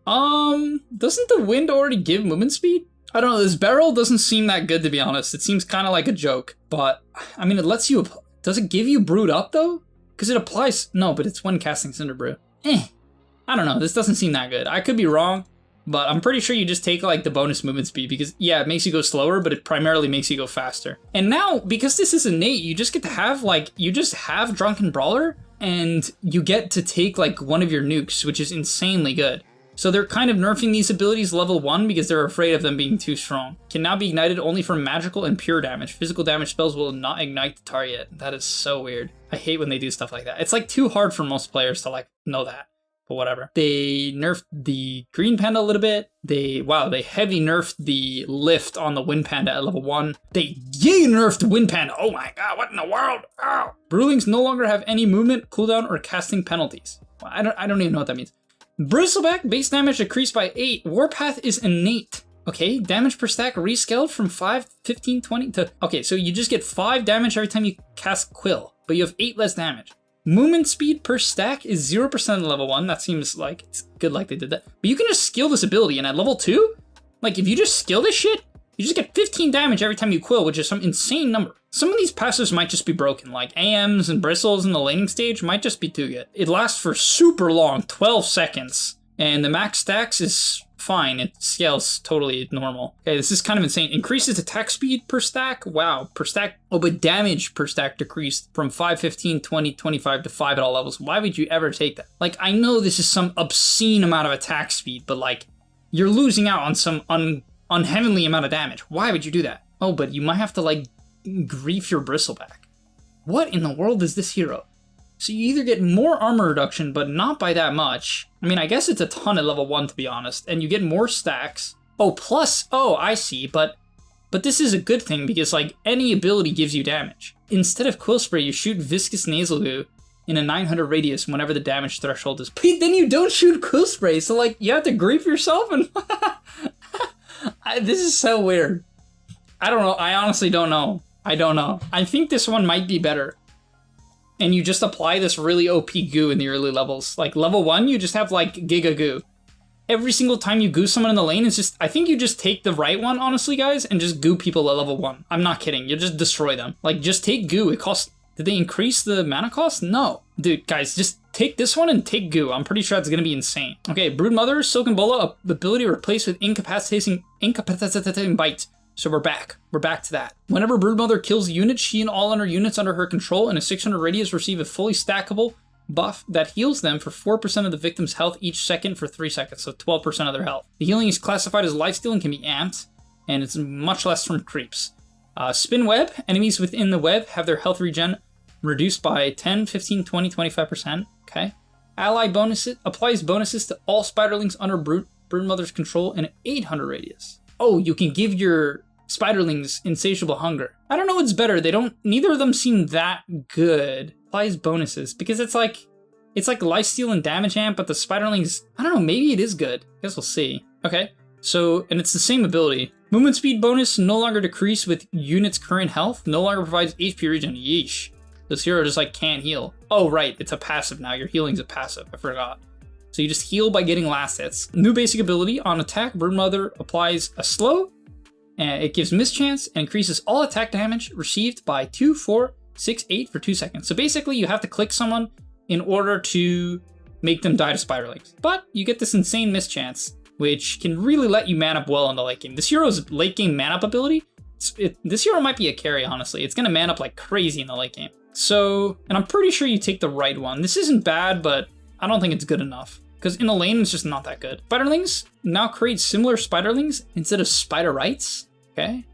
S1: Doesn't the wind already give movement speed? I don't know, this barrel doesn't seem that good, to be honest. It seems kind of like a joke, but I mean, it lets you, does it give you brewed up though? Because it applies, no, but it's when casting Cinderbrew. I don't know, this doesn't seem that good. I could be wrong, but I'm pretty sure you just take like the bonus movement speed because yeah, it makes you go slower, but it primarily makes you go faster. And now, because this is innate, you just get to have like, you just have Drunken Brawler and you get to take like one of your nukes, which is insanely good. So they're kind of nerfing these abilities level 1 because they're afraid of them being too strong. Can now be ignited only for magical and pure damage. Physical damage spells will not ignite the target. That is so weird. I hate when they do stuff like that. It's like too hard for most players to like know that. But whatever. They nerfed the Green Panda a little bit. They heavy nerfed the lift on the Wind Panda at level 1. They nerfed Wind Panda. Oh my god, what in the world? Oh. Brewlings no longer have any movement, cooldown, or casting penalties. I don't even know what that means. Bristleback, base damage decreased by 8. Warpath is innate. Okay, damage per stack rescaled from 5, 15, 20 to... Okay, so you just get 5 damage every time you cast Quill, but you have 8 less damage. Movement speed per stack is 0% at level 1. That seems like it's good like they did that. But you can just skill this ability, and at level 2, like if you just skill this shit, you just get 15 damage every time you Quill, which is some insane number. Some of these passives might just be broken, like AMs and Bristles in the laning stage might just be too good. It lasts for super long, 12 seconds, and the max stacks is fine. It scales totally normal. Okay, this is kind of insane. Increases attack speed per stack. Wow, per stack. Oh, but damage per stack decreased from 5, 15, 20, 25 to 5 at all levels. Why would you ever take that? Like, I know this is some obscene amount of attack speed, but like, you're losing out on some unheavenly amount of damage. Why would you do that? Oh, but you might have to like grief your Bristleback. What in the world is this hero? So you either get more armor reduction, but not by that much. I mean, I guess it's a ton at level 1, to be honest, and you get more stacks. Oh, plus, oh, I see, but this is a good thing because like any ability gives you damage. Instead of Quill Spray, you shoot Viscous Nasal Goo in a 900 radius whenever the damage threshold is. But then you don't shoot Quill Spray, so like you have to grief yourself and this is so weird. I don't know. I honestly don't know. I don't know. I think this one might be better. And you just apply this really OP goo in the early levels. Like level 1, you just have like Giga Goo. Every single time you goo someone in the lane, it's just, I think you just take the right one, honestly, guys, and just goo people at level 1. I'm not kidding. You just destroy them. Like, just take goo. It costs, did they increase the mana cost? No. Dude, guys, just take this one and take goo. I'm pretty sure it's going to be insane. Okay, Broodmother, Silken Bola, ability replaced with incapacitating bite. So we're back. We're back to that. Whenever Broodmother kills a unit, she and all other units under her control in a 600 radius receive a fully stackable buff that heals them for 4% of the victim's health each second for 3 seconds, so 12% of their health. The healing is classified as lifesteal and can be amped, and it's much less from creeps. Spin web. Enemies within the web have their health regen reduced by 10, 15, 20, 25%. Okay. Ally bonuses applies bonuses to all spiderlings under Broodmother's control in an 800 radius. Oh, you can give your spiderlings insatiable hunger. I don't know what's better. Neither of them seem that good. Applies bonuses because it's like lifesteal and damage amp, but the spiderlings, I don't know, maybe it is good. I guess we'll see. Okay. So, and it's the same ability. Movement speed bonus no longer decrease with units' current health. No longer provides HP regen. Yeesh. This hero just like can't heal. Oh, right. It's a passive now. Your healing's a passive. I forgot. So you just heal by getting last hits. New basic ability. On attack, Broodmother applies a slow. And it gives mischance and increases all attack damage received by 2, 4, 6, 8 for 2 seconds. So basically you have to click someone in order to make them die to spiderlings. But you get this insane mischance, which can really let you man up well in the late game. This hero's late game man up ability, this hero might be a carry, honestly. It's gonna man up like crazy in the late game. So, and I'm pretty sure you take the right one. This isn't bad, but I don't think it's good enough. Because in the lane, it's just not that good. Spiderlings now create similar spiderlings instead of spiderites. Okay.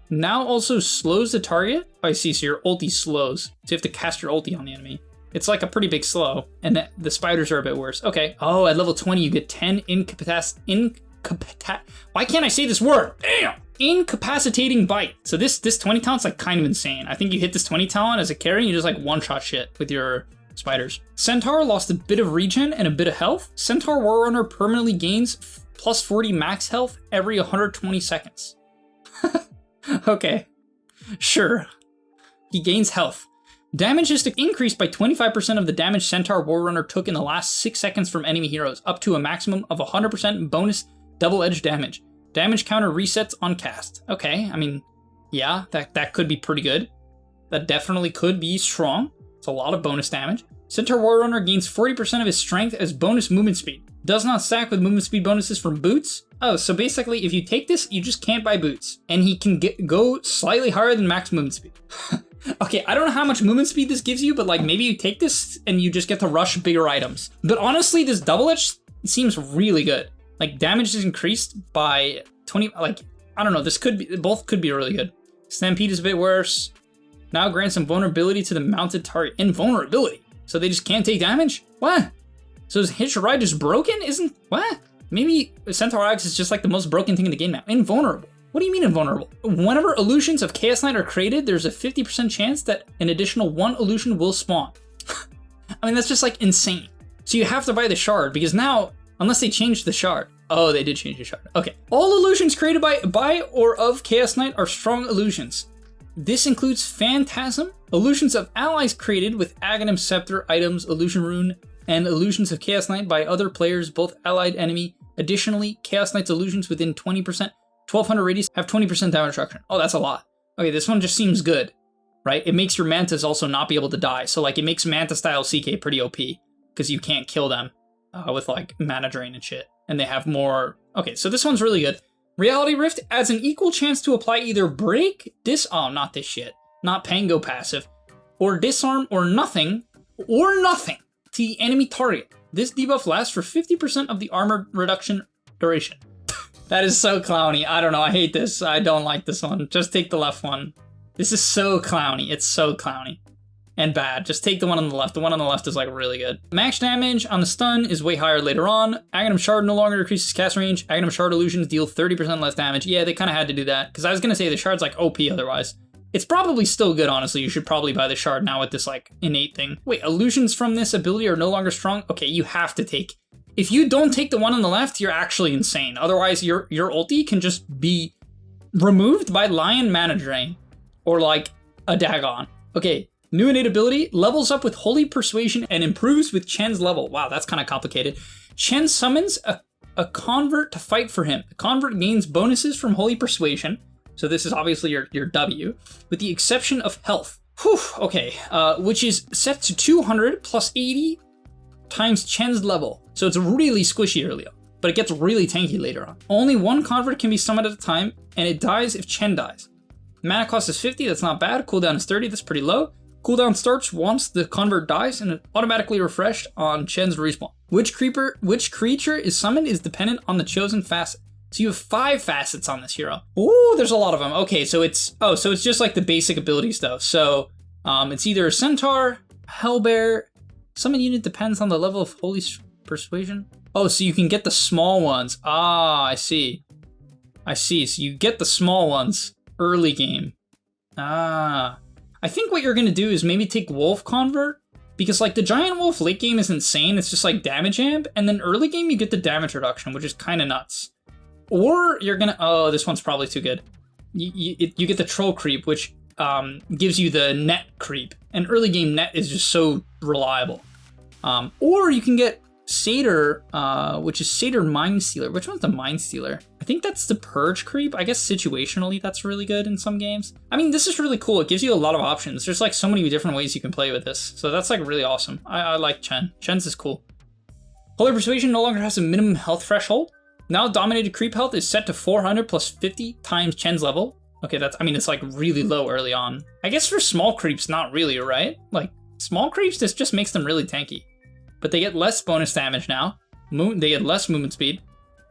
S1: Now also slows the target. Oh, I see, so your ulti slows. So you have to cast your ulti on the enemy. It's like a pretty big slow, and the spiders are a bit worse. Okay. Oh, at level 20, you get 10 why can't I say this word? Damn! Incapacitating bite. So this 20 talent's like kind of insane. I think you hit this 20 talent as a carry, and you just like one-shot shit with your spiders. Centaur lost a bit of regen and a bit of health. Centaur Warrunner permanently gains plus 40 max health every 120 seconds. Okay, sure. He gains health. Damage is to increase by 25% of the damage Centaur Warrunner took in the last 6 seconds from enemy heroes, up to a maximum of 100% bonus double-edged damage. Damage counter resets on cast. Okay, I mean, yeah, that could be pretty good. That definitely could be strong. It's a lot of bonus damage. Centaur Warrunner gains 40% of his strength as bonus movement speed. Does not stack with movement speed bonuses from boots. Oh, so basically, if you take this, you just can't buy boots. And he can go slightly higher than max movement speed. Okay, I don't know how much movement speed this gives you, but like maybe you take this and you just get to rush bigger items. But honestly, this double edge seems really good. Like damage is increased by 20, like, I don't know, both could be really good. Stampede is a bit worse. Now grants invulnerability to the mounted target. Invulnerability? So they just can't take damage? What? So is Hitch Ride just broken? What? Maybe Centaur Axe is just like the most broken thing in the game now. Invulnerable. What do you mean invulnerable? Whenever illusions of Chaos Knight are created, there's a 50% chance that an additional 1 illusion will spawn. I mean, that's just like insane. So you have to buy the shard because now, unless they changed the shard. Oh, they did change the shard. Okay. All illusions created by or of Chaos Knight are strong illusions. This includes Phantasm, illusions of allies created with Aghanim Scepter items, Illusion Rune, and illusions of Chaos Knight by other players, both allied enemy. Additionally, Chaos Knight's illusions within 20%, 1200 radius have 20% damage reduction. Oh, that's a lot. Okay, this one just seems good, right? It makes your Mantas also not be able to die. So like it makes Manta style CK pretty OP because you can't kill them with like mana drain and shit. And they have more. Okay, so this one's really good. Reality Rift adds an equal chance to apply either break, not this shit, not Pango passive, or disarm or nothing to the enemy target. This debuff lasts for 50% of the armor reduction duration. That is so clowny. I don't know. I hate this. I don't like this one. Just take the left one. This is so clowny. It's so clowny. And bad. Just take the one on the left. The one on the left is like really good. Max damage on the stun is way higher later on. Aghanim Shard no longer decreases cast range. Aghanim Shard illusions deal 30% less damage. Yeah, they kind of had to do that. Because I was going to say the shard's like OP otherwise. It's probably still good, honestly. You should probably buy the shard now with this like innate thing. Wait, illusions from this ability are no longer strong? Okay, you have to take. If you don't take the one on the left, you're actually insane. Otherwise, your ulti can just be removed by Lion Mana Drain. Or like a Dagon. Okay. New innate ability, levels up with Holy Persuasion and improves with Chen's level. Wow, that's kind of complicated. Chen summons a convert to fight for him. The convert gains bonuses from Holy Persuasion. So this is obviously your W, with the exception of health. Whew, okay, which is set to 200 plus 80 times Chen's level. So it's really squishy early on, but it gets really tanky later on. Only one convert can be summoned at a time, and it dies if Chen dies. Mana cost is 50, that's not bad. Cooldown is 30, that's pretty low. Cooldown starts once the convert dies and it automatically refreshed on Chen's respawn. Which creature is summoned is dependent on the chosen facet. So you have 5 facets on this hero. Ooh, there's a lot of them. Okay, so it's just like the basic ability stuff. So it's either Centaur, Hellbear, summon unit depends on the level of Holy Persuasion. Oh, so you can get the small ones. Ah, I see. So you get the small ones early game. Ah. I think what you're gonna do is maybe take Wolf Convert, because like the Giant Wolf late game is insane. It's just like damage amp, and then early game you get the damage reduction, which is kind of nuts. Or you're gonna, oh, this one's probably too good. You get the Troll Creep, which gives you the net creep, and early game net is just so reliable. Or you can get Satyr, which is Satyr Mind Stealer. Which one's the Mind Stealer? I think that's the Purge creep. I guess situationally that's really good in some games. I mean, this is really cool. It gives you a lot of options. There's like so many different ways you can play with this. So that's like really awesome. I like Chen. Chen's is cool. Holy Persuasion no longer has a minimum health threshold. Now dominated creep health is set to 400 plus 50 times Chen's level. Okay, that's, I mean, it's like really low early on. I guess for small creeps, not really, right? Like small creeps, this just makes them really tanky. But they get less bonus damage now. They get less movement speed.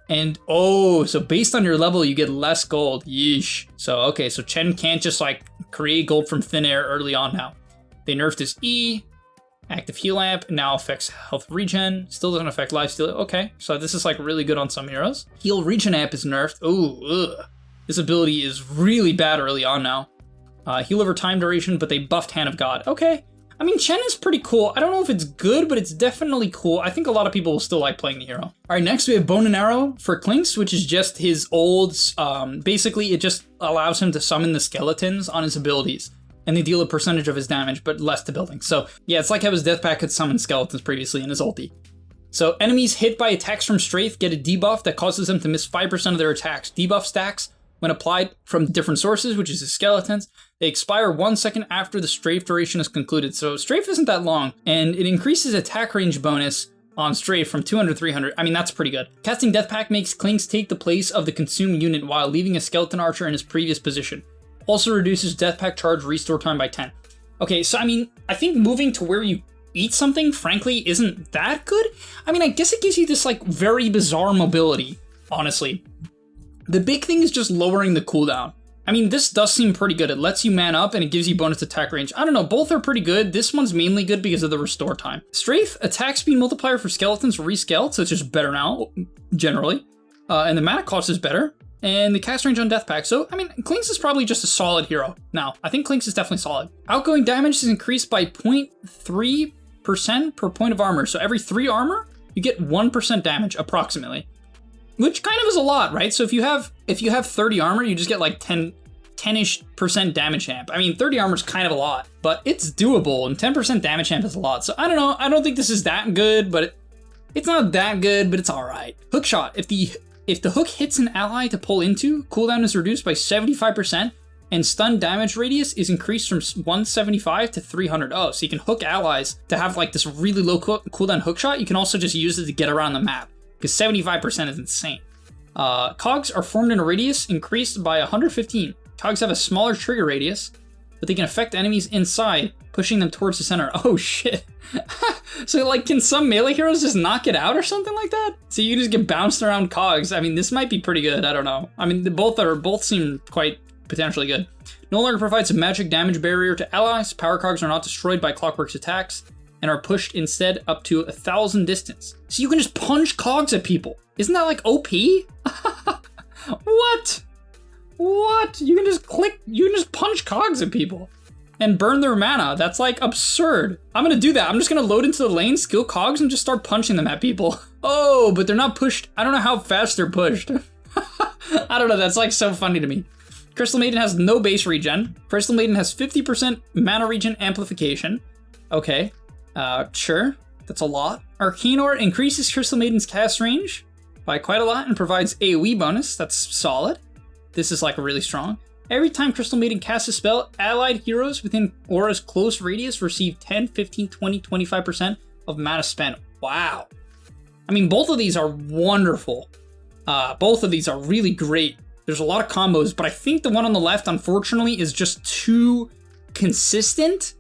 S1: And oh, so based on your level, you get less gold. Yeesh. So, okay, so Chen can't just like create gold from thin air early on now. They nerfed his E. Active heal amp now affects health regen. Still doesn't affect lifesteal. Okay, so this is like really good on some heroes. Heal regen amp is nerfed. Ooh, ugh. This ability is really bad early on now. Heal over time duration, but they buffed Hand of God. Okay. I mean, Chen is pretty cool. I don't know if it's good, but it's definitely cool. I think a lot of people will still like playing the hero. All right, next we have Bone and Arrow for Klinks, which is just his old, basically it just allows him to summon the skeletons on his abilities. And they deal a percentage of his damage, but less to building. So yeah, it's like how his death pack could summon skeletons previously in his ulti. So enemies hit by attacks from Strafe get a debuff that causes them to miss 5% of their attacks. Debuff stacks, when applied from different sources, which is his skeletons, they expire 1 second after the Strafe duration is concluded. So Strafe isn't that long, and it increases attack range bonus on Strafe from 200 to 300. I mean, that's pretty good. Casting Death Pack makes Klinks take the place of the consumed unit while leaving a skeleton archer in his previous position. Also reduces Death Pack charge restore time by 10. Okay, so I mean, I think moving to where you eat something, frankly, isn't that good. I mean, I guess it gives you this like very bizarre mobility, honestly. The big thing is just lowering the cooldown. I mean, this does seem pretty good. It lets you man up and it gives you bonus attack range. I don't know, both are pretty good. This one's mainly good because of the restore time. Strafe, attack speed multiplier for skeletons rescaled, so it's just better now, generally. And the mana cost is better. And the cast range on Death Pack. So, I mean, Klinks is probably just a solid hero. Now, I think Klinks is definitely solid. Outgoing damage is increased by 0.3% per point of armor. So every 3 armor, you get 1% damage, approximately. Which kind of is a lot, right? So if you have 30 armor, you just get like 10-ish% damage amp. I mean, 30 armor is kind of a lot, but it's doable, and 10% damage amp is a lot. So I don't know. I don't think this is that good, but it's not that good, but it's all right. Hook shot. If the hook hits an ally to pull into, cooldown is reduced by 75%, and stun damage radius is increased from 175 to 300. Oh, so you can hook allies to have like this really low cooldown hook shot. You can also just use it to get around the map, because 75% is insane. Cogs are formed in a radius increased by 115. Cogs have a smaller trigger radius, but they can affect enemies inside, pushing them towards the center. Oh shit. So like, can some melee heroes just knock it out or something like that? So you just get bounced around cogs. I mean, this might be pretty good. I don't know. I mean, both seem quite potentially good. No longer provides a magic damage barrier to allies. Power cogs are not destroyed by Clockwork's attacks and are pushed instead up to 1,000 distance. So you can just punch cogs at people. Isn't that like OP? What? You can just punch cogs at people and burn their mana. That's like absurd. I'm gonna do that. I'm just gonna load into the lane, skill cogs, and just start punching them at people. Oh, but they're not pushed. I don't know how fast they're pushed. I don't know, that's like so funny to me. Crystal Maiden has no base regen. Crystal Maiden has 50% mana regen amplification. Okay, sure, that's a lot. Arcane Aura increases Crystal Maiden's cast range by quite a lot and provides AoE bonus. That's solid. This is like really strong. Every time Crystal Maiden casts a spell, allied heroes within Aura's close radius receive 10, 15, 20, 25% of mana spent. Wow. I mean, both of these are wonderful. Both of these are really great. There's a lot of combos, but I think the one on the left, unfortunately, is just too consistent.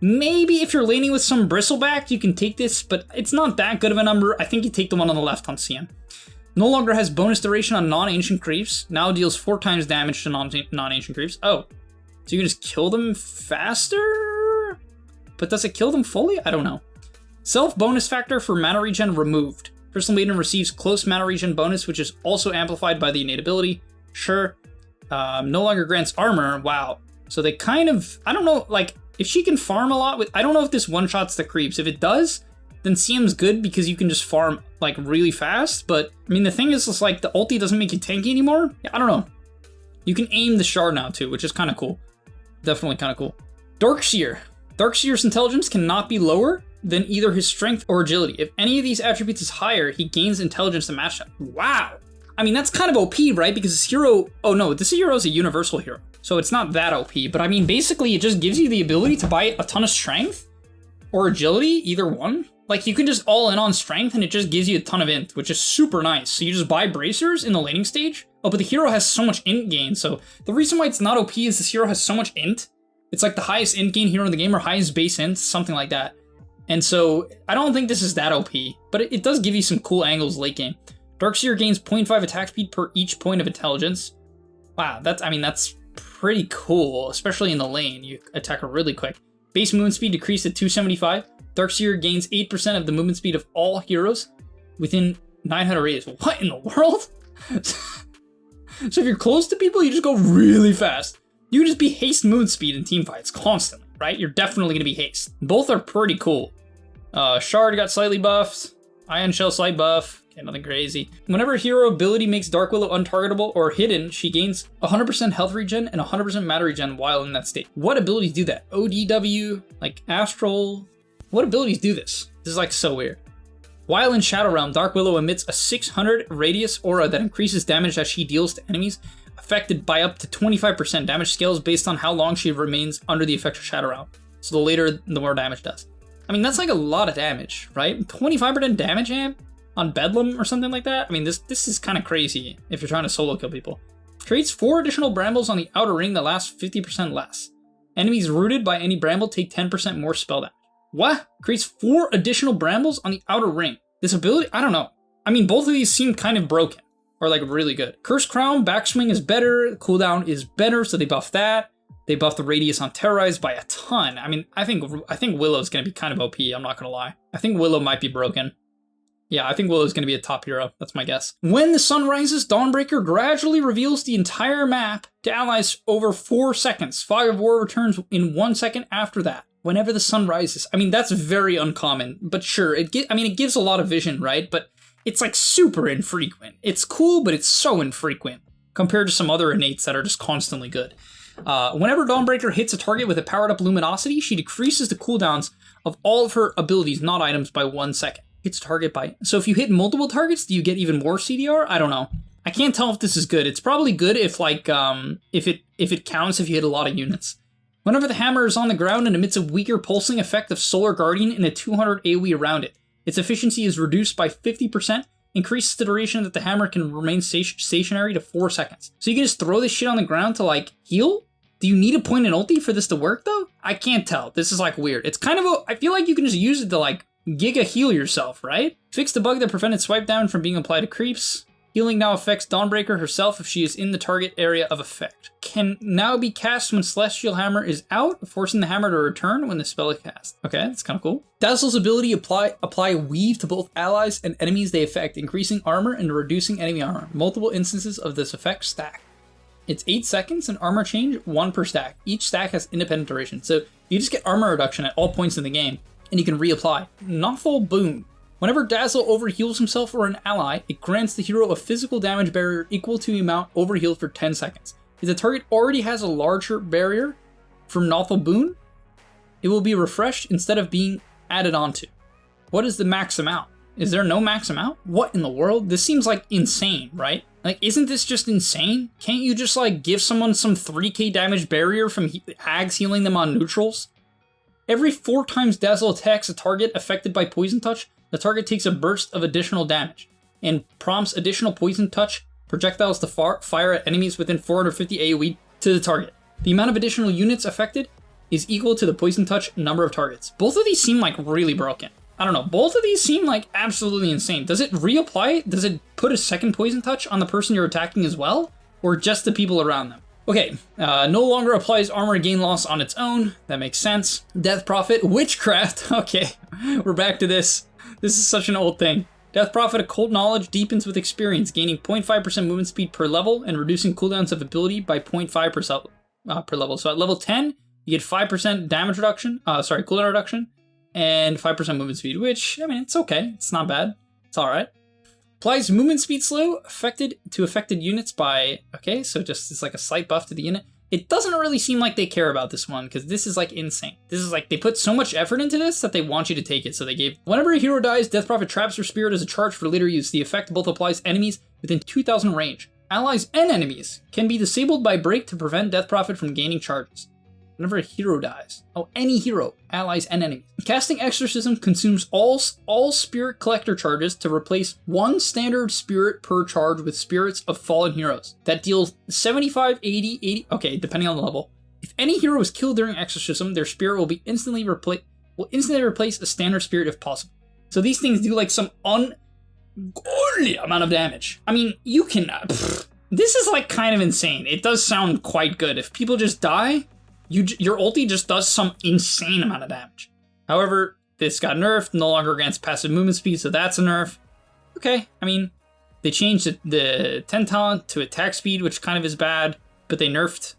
S1: Maybe if you're laning with some Bristleback, you can take this, but it's not that good of a number. I think you take the one on the left on CM. No longer has bonus duration on non-ancient creeps. Now deals 4 times damage to non-ancient creeps. Oh, so you can just kill them faster? But does it kill them fully? I don't know. Self bonus factor for mana regen removed. Crystal Maiden receives close mana regen bonus, which is also amplified by the innate ability. Sure. No longer grants armor. Wow. So they kind of, I don't know, like, if she can farm a lot with, I don't know if this one-shots the creeps. If it does, then CM's good because you can just farm, like, really fast. But, I mean, the thing is, it's like, the ulti doesn't make you tanky anymore. Yeah, I don't know. You can aim the shard now, too, which is kind of cool. Definitely kind of cool. Darkseer. Darkseer's intelligence cannot be lower than either his strength or agility. If any of these attributes is higher, he gains intelligence to match them. Wow. I mean, that's kind of OP, right? Because this hero, oh no, this hero is a universal hero. So it's not that OP, but I mean, basically it just gives you the ability to buy a ton of strength or agility, either one. Like you can just all in on strength and it just gives you a ton of int, which is super nice. So you just buy bracers in the laning stage. Oh, but the hero has so much int gain. So the reason why it's not OP is this hero has so much int. It's like the highest int gain hero in the game or highest base int, something like that. And so I don't think this is that OP, but it does give you some cool angles late game. Darkseer gains 0.5 attack speed per each point of intelligence. Wow, that's pretty cool, especially in the lane. You attack her really quick. Base movement speed decreased to 275. Darkseer gains 8% of the movement speed of all heroes within 900 radius. What in the world? So if you're close to people, you just go really fast. You just be haste movement speed in team fights constantly, right? You're definitely going to be haste. Both are pretty cool. Shard got slightly buffed. Ion Shell slight buff. Okay, nothing crazy. Whenever a hero ability makes Dark Willow untargetable or hidden, she gains 100% health regen and 100% mana regen while in that state. What abilities do that? ODW, like Astral. What abilities do this? This is like so weird. While in Shadow Realm, Dark Willow emits a 600 radius aura that increases damage that she deals to enemies affected by up to 25%. Damage scales based on how long she remains under the effect of Shadow Realm. So the later, the more damage does. I mean, that's like a lot of damage, right? 25% damage amp on Bedlam or something like that? I mean, this is kind of crazy if you're trying to solo kill people. Creates 4 additional brambles on the outer ring that last 50% less. Enemies rooted by any bramble take 10% more spell damage. What? Creates 4 additional brambles on the outer ring. This ability, I don't know. I mean, both of these seem kind of broken. Or like really good. Curse Crown, backswing is better, cooldown is better, so they buff that. They buff the radius on Terrorize by a ton. I mean, I think Willow's gonna be kind of OP, I'm not gonna lie. I think Willow might be broken. Yeah, I think Willow's gonna be a top hero, that's my guess. When the sun rises, Dawnbreaker gradually reveals the entire map to allies over 4 seconds. Fog of War returns in 1 second after that. Whenever the sun rises. I mean, that's very uncommon, but sure, it gives a lot of vision, right? But it's like super infrequent. It's cool, but it's so infrequent compared to some other innates that are just constantly good. Whenever Dawnbreaker hits a target with a powered up luminosity, she decreases the cooldowns of all of her abilities, not items, by 1 second. Hits target by, so if you hit multiple targets, do you get even more CDR? I don't know. I can't tell if this is good. It's probably good if like, if it counts if you hit a lot of units. Whenever the hammer is on the ground and emits a weaker pulsing effect of Solar Guardian and a 200 AoE around it, its efficiency is reduced by 50%, increases the duration that the hammer can remain stationary to 4 seconds. So you can just throw this shit on the ground to like heal? Do you need a point and ulti for this to work though? I can't tell. This is like weird. It's kind of I feel like you can just use it to like giga heal yourself, right? Fix the bug that prevented swipe down from being applied to creeps. Healing now affects Dawnbreaker herself if she is in the target area of effect. Can now be cast when Celestial Hammer is out, forcing the hammer to return when the spell is cast. Okay, that's kind of cool. Dazzle's ability apply Weave to both allies and enemies they affect, increasing armor and reducing enemy armor. Multiple instances of this effect stack. It's 8 seconds and armor change, 1 per stack. Each stack has independent duration, so you just get armor reduction at all points in the game, and you can reapply. Nothal Boon. Whenever Dazzle overheals himself or an ally, it grants the hero a physical damage barrier equal to the amount overhealed for 10 seconds. If the target already has a larger barrier from Nothal Boon, it will be refreshed instead of being added onto. What is the max amount? Is there no max amount? What in the world? This seems like insane, right? Like, isn't this just insane? Can't you just like give someone some 3k damage barrier from Hags healing them on neutrals? Every 4 times Dazzle attacks a target affected by Poison Touch, the target takes a burst of additional damage and prompts additional Poison Touch projectiles to fire at enemies within 450 AoE to the target. The amount of additional units affected is equal to the Poison Touch number of targets. Both of these seem like really broken. I don't know. Both of these seem like absolutely insane. Does it reapply? Does it put a second poison touch on the person you're attacking as well? Or just the people around them? Okay, no longer applies armor gain loss on its own. That makes sense. Death Prophet, Witchcraft. Okay, we're back to this. This is such an old thing. Death Prophet, occult knowledge deepens with experience, gaining 0.5% movement speed per level and reducing cooldowns of ability by 0.5% per level. So at level 10, you get 5% damage reduction, cooldown reduction, and 5% movement speed, which, I mean, it's okay. It's not bad. It's all right. Applies movement speed slow affected units by, okay, so just it's like a slight buff to the unit. It doesn't really seem like they care about this one because this is like insane. This is like they put so much effort into this that they want you to take it. So they gave, whenever a hero dies, Death Prophet traps their spirit as a charge for later use. The effect both applies to enemies within 2,000 range. Allies and enemies can be disabled by break to prevent Death Prophet from gaining charges. Whenever a hero dies. Oh, any hero, allies and enemies. Casting Exorcism consumes all spirit collector charges to replace one standard spirit per charge with spirits of fallen heroes. That deals 75, 80, okay, depending on the level. If any hero is killed during Exorcism, their spirit will instantly replace a standard spirit if possible. So these things do like some ungodly amount of damage. I mean, you can, this is like kind of insane. It does sound quite good. If people just die, your ulti just does some insane amount of damage. However, this got nerfed, no longer grants passive movement speed, so that's a nerf. Okay, I mean, they changed the 10 talent to attack speed, which kind of is bad, but they nerfed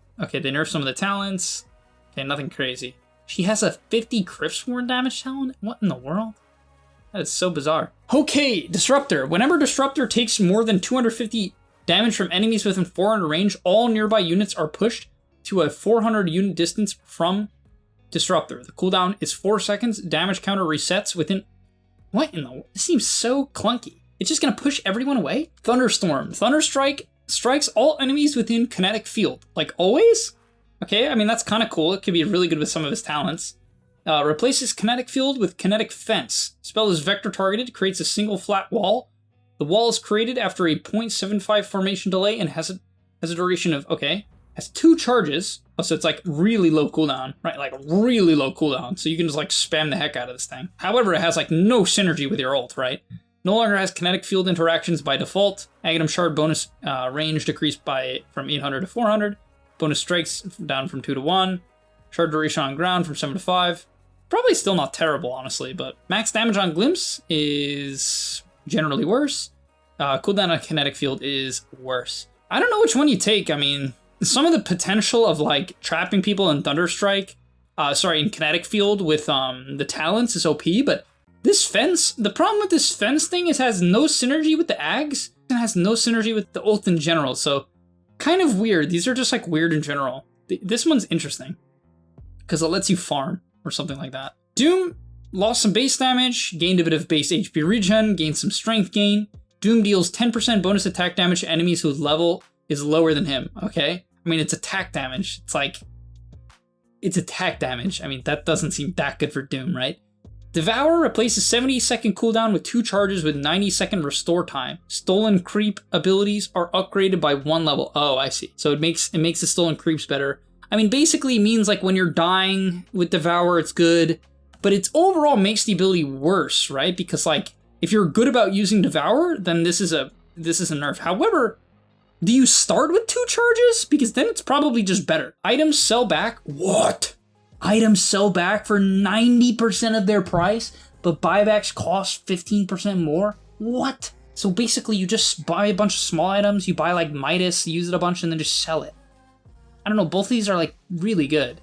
S1: some of the talents. Okay, nothing crazy. She has a 50 Cryptsworn damage talent? What in the world? That is so bizarre. Okay, Disruptor. Whenever Disruptor takes more than 250 damage from enemies within 400 range, all nearby units are pushed to a 400 unit distance from Disruptor. The cooldown is 4 seconds. Damage counter resets within... What in the... This seems so clunky. It's just gonna push everyone away? Thunderstorm. Thunderstrike strikes all enemies within kinetic field. Like always? Okay, I mean, that's kind of cool. It could be really good with some of his talents. Replaces kinetic field with kinetic fence. Spell is vector targeted, creates a single flat wall. The wall is created after a 0.75 formation delay and has a duration of... Okay. Has 2 charges, so it's like really low cooldown, right? Like really low cooldown, so you can just like spam the heck out of this thing. However, it has like no synergy with your ult, right? No longer has kinetic field interactions by default. Aghanim Shard bonus range decreased from 800 to 400. Bonus strikes down from 2 to 1. Shard duration on ground from 7 to 5. Probably still not terrible, honestly, but max damage on glimpse is generally worse. Cooldown on kinetic field is worse. I don't know which one you take. I mean, some of the potential of like trapping people in Thunderstrike, in kinetic field with the talents is OP, but this fence, the problem with this fence thing is it has no synergy with the Ags, and has no synergy with the ult in general, so kind of weird. These are just like weird in general. This one's interesting, because it lets you farm, or something like that. Doom lost some base damage, gained a bit of base HP regen, gained some strength gain. Doom deals 10% bonus attack damage to enemies whose level is lower than him, okay? I mean, it's attack damage. It's attack damage. I mean, that doesn't seem that good for Doom, right? Devour replaces 70-second cooldown with 2 charges with 90-second restore time. Stolen creep abilities are upgraded by 1 level. Oh, I see. So it makes the stolen creeps better. I mean, basically it means like when you're dying with Devour, it's good, but it overall makes the ability worse, right? Because like, if you're good about using Devour, then this is a nerf. However, do you start with 2 charges? Because then it's probably just better. Items sell back. What? Items sell back for 90% of their price, but buybacks cost 15% more? What? So basically you just buy a bunch of small items, you buy like Midas, use it a bunch, and then just sell it. I don't know, both of these are like really good.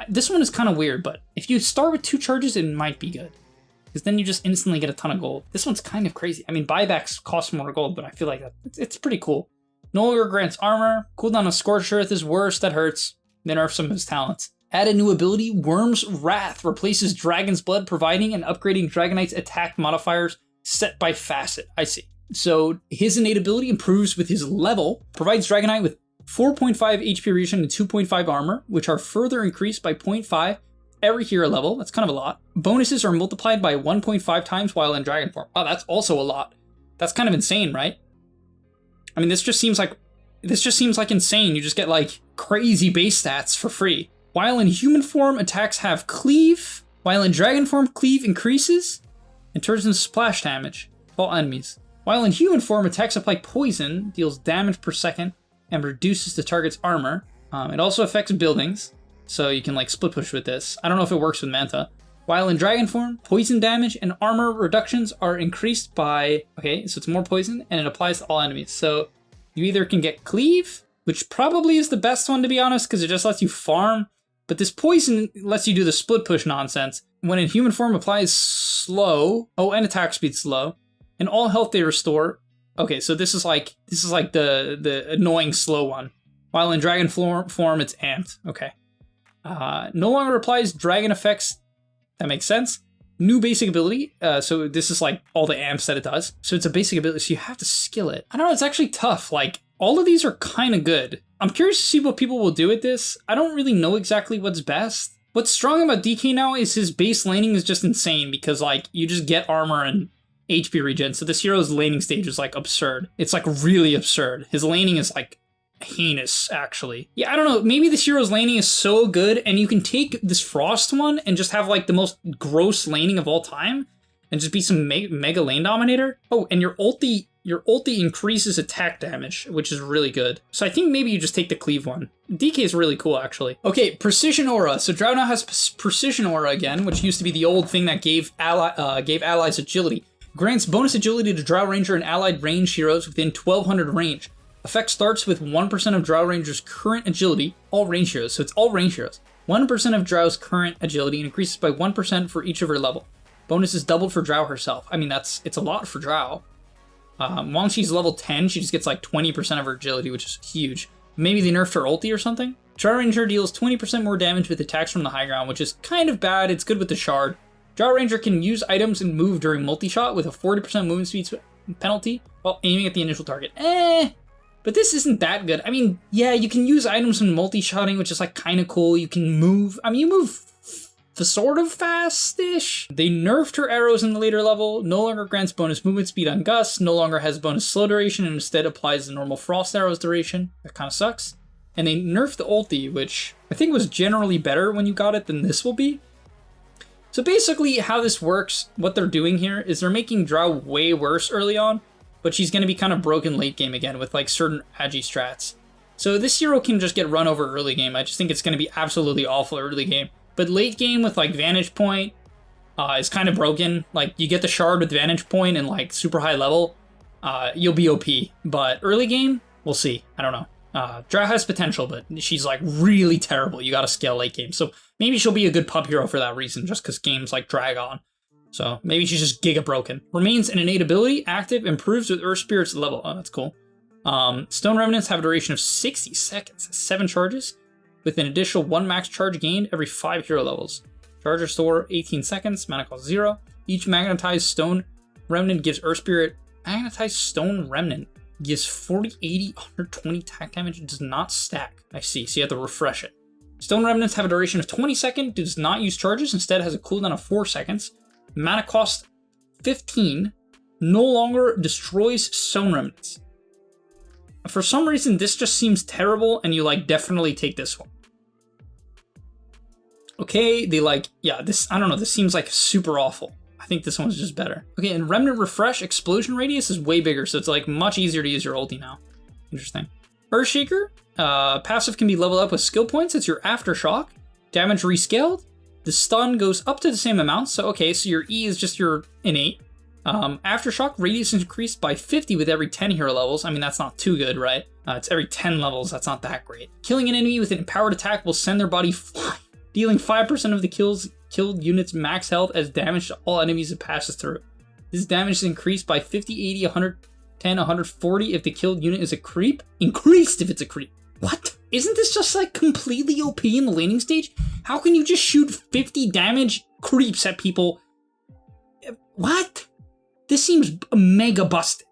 S1: This one is kind of weird, but if you start with 2 charges, it might be good. Because then you just instantly get a ton of gold. This one's kind of crazy. I mean, buybacks cost more gold, but I feel like it's pretty cool. No longer grants armor. Cooldown of Scorched Earth is worse. That hurts. They nerf some of his talents. Add a new ability. Worm's Wrath replaces Dragon's Blood, providing and upgrading Dragonite's attack modifiers set by Facet. I see. So his innate ability improves with his level. Provides Dragonite with 4.5 HP regen and 2.5 armor, which are further increased by 0.5 every hero level. That's kind of a lot. Bonuses are multiplied by 1.5 times while in Dragon form. Oh, that's also a lot. That's kind of insane, right? I mean, this just seems like insane. You just get like crazy base stats for free. While in human form, attacks have cleave. While in dragon form, cleave increases. and turns into splash damage to all enemies. While in human form, attacks apply poison, deals damage per second, and reduces the target's armor. It also affects buildings, so you can like split push with this. I don't know if it works with Manta. While in dragon form, poison damage and armor reductions are increased by, okay, so it's more poison, and it applies to all enemies. So you either can get cleave, which probably is the best one to be honest, because it just lets you farm, but this poison lets you do the split push nonsense. When in human form, applies slow, and attack speed slow, and all health they restore. Okay, so this is like the annoying slow one. While in dragon form, it's amped. Okay. No longer applies dragon effects. That makes sense. New basic ability. So this is like all the amps that it does. So it's a basic ability, so you have to skill it. I don't know, it's actually tough. Like, all of these are kind of good. I'm curious to see what people will do with this. I don't really know exactly what's best. What's strong about DK now is his base laning is just insane because, like, you just get armor and HP regen. So this hero's laning stage is, like, absurd. It's, like, really absurd. His laning is, like, heinous, actually. Yeah, I don't know. Maybe this hero's laning is so good, and you can take this Frost one and just have, like, the most gross laning of all time and just be some mega lane dominator. Oh, and your ulti increases attack damage, which is really good. So I think maybe you just take the cleave one. DK is really cool, actually. Okay, Precision Aura. So Drow now has Precision Aura again, which used to be the old thing that gave allies agility. Grants bonus agility to Drow Ranger and allied range heroes within 1200 range. Effect starts with 1% of Drow Ranger's current agility, all range heroes, so it's all range heroes. 1% of Drow's current agility and increases by 1% for each of her level. Bonus is doubled for Drow herself. I mean, it's a lot for Drow. Once she's level 10, she just gets like 20% of her agility, which is huge. Maybe they nerfed her ulti or something? Drow Ranger deals 20% more damage with attacks from the high ground, which is kind of bad. It's good with the shard. Drow Ranger can use items and move during multi-shot with a 40% movement speed penalty while aiming at the initial target. But this isn't that good. I mean, yeah, you can use items in multi-shotting, which is like kind of cool. You can move. I mean, you move sort of fast-ish. They nerfed her arrows in the later level, no longer grants bonus movement speed on Gus, no longer has bonus slow duration, and instead applies the normal Frost arrows duration. That kind of sucks. And they nerfed the ulti, which I think was generally better when you got it than this will be. So basically how this works, what they're doing here is they're making Drow way worse early on, but she's going to be kind of broken late game again with like certain agi strats. So this hero can just get run over early game. I just think it's going to be absolutely awful early game. But late game with like Vantage Point is kind of broken. Like you get the shard with Vantage Point and like super high level, you'll be OP. But early game, we'll see. I don't know. Drow has potential, but she's like really terrible. You got to scale late game. So maybe she'll be a good pub hero for that reason, just because games like drag on. So maybe she's just giga broken. Remains an innate ability, active, improves with Earth Spirit's level. Oh, that's cool. Stone Remnants have a duration of 60 seconds, 7 charges, with an additional 1 max charge gained every 5 hero levels. Charge restore 18 seconds, mana cost 0. Each magnetized stone remnant gives Earth Spirit. Magnetized stone remnant gives 40, 80, 120 attack damage. It does not stack. I see, so you have to refresh it. Stone remnants have a duration of 20 seconds, does not use charges, instead has a cooldown of 4 seconds. Mana cost 15, no longer destroys stone remnants. For some reason, this just seems terrible, and you like definitely take this one. Okay, they like, yeah, this, I don't know, this seems like super awful. I think this one's just better. Okay, and Remnant Refresh explosion radius is way bigger, so it's like much easier to use your ulti now. Interesting. Earthshaker, passive can be leveled up with skill points. It's your Aftershock. Damage rescaled. The stun goes up to the same amount, so okay, so your E is just your innate. Aftershock radius is increased by 50 with every 10 hero levels. I mean, that's not too good, right? It's every 10 levels, that's not that great. Killing an enemy with an empowered attack will send their body flying, dealing 5% of the killed unit's max health as damage to all enemies it passes through. This damage is increased by 50, 80, 110, 140 if the killed unit is a creep. Increased if it's a creep. What? Isn't this just like completely OP in the laning stage? How can you just shoot 50 damage creeps at people? What? This seems mega busted.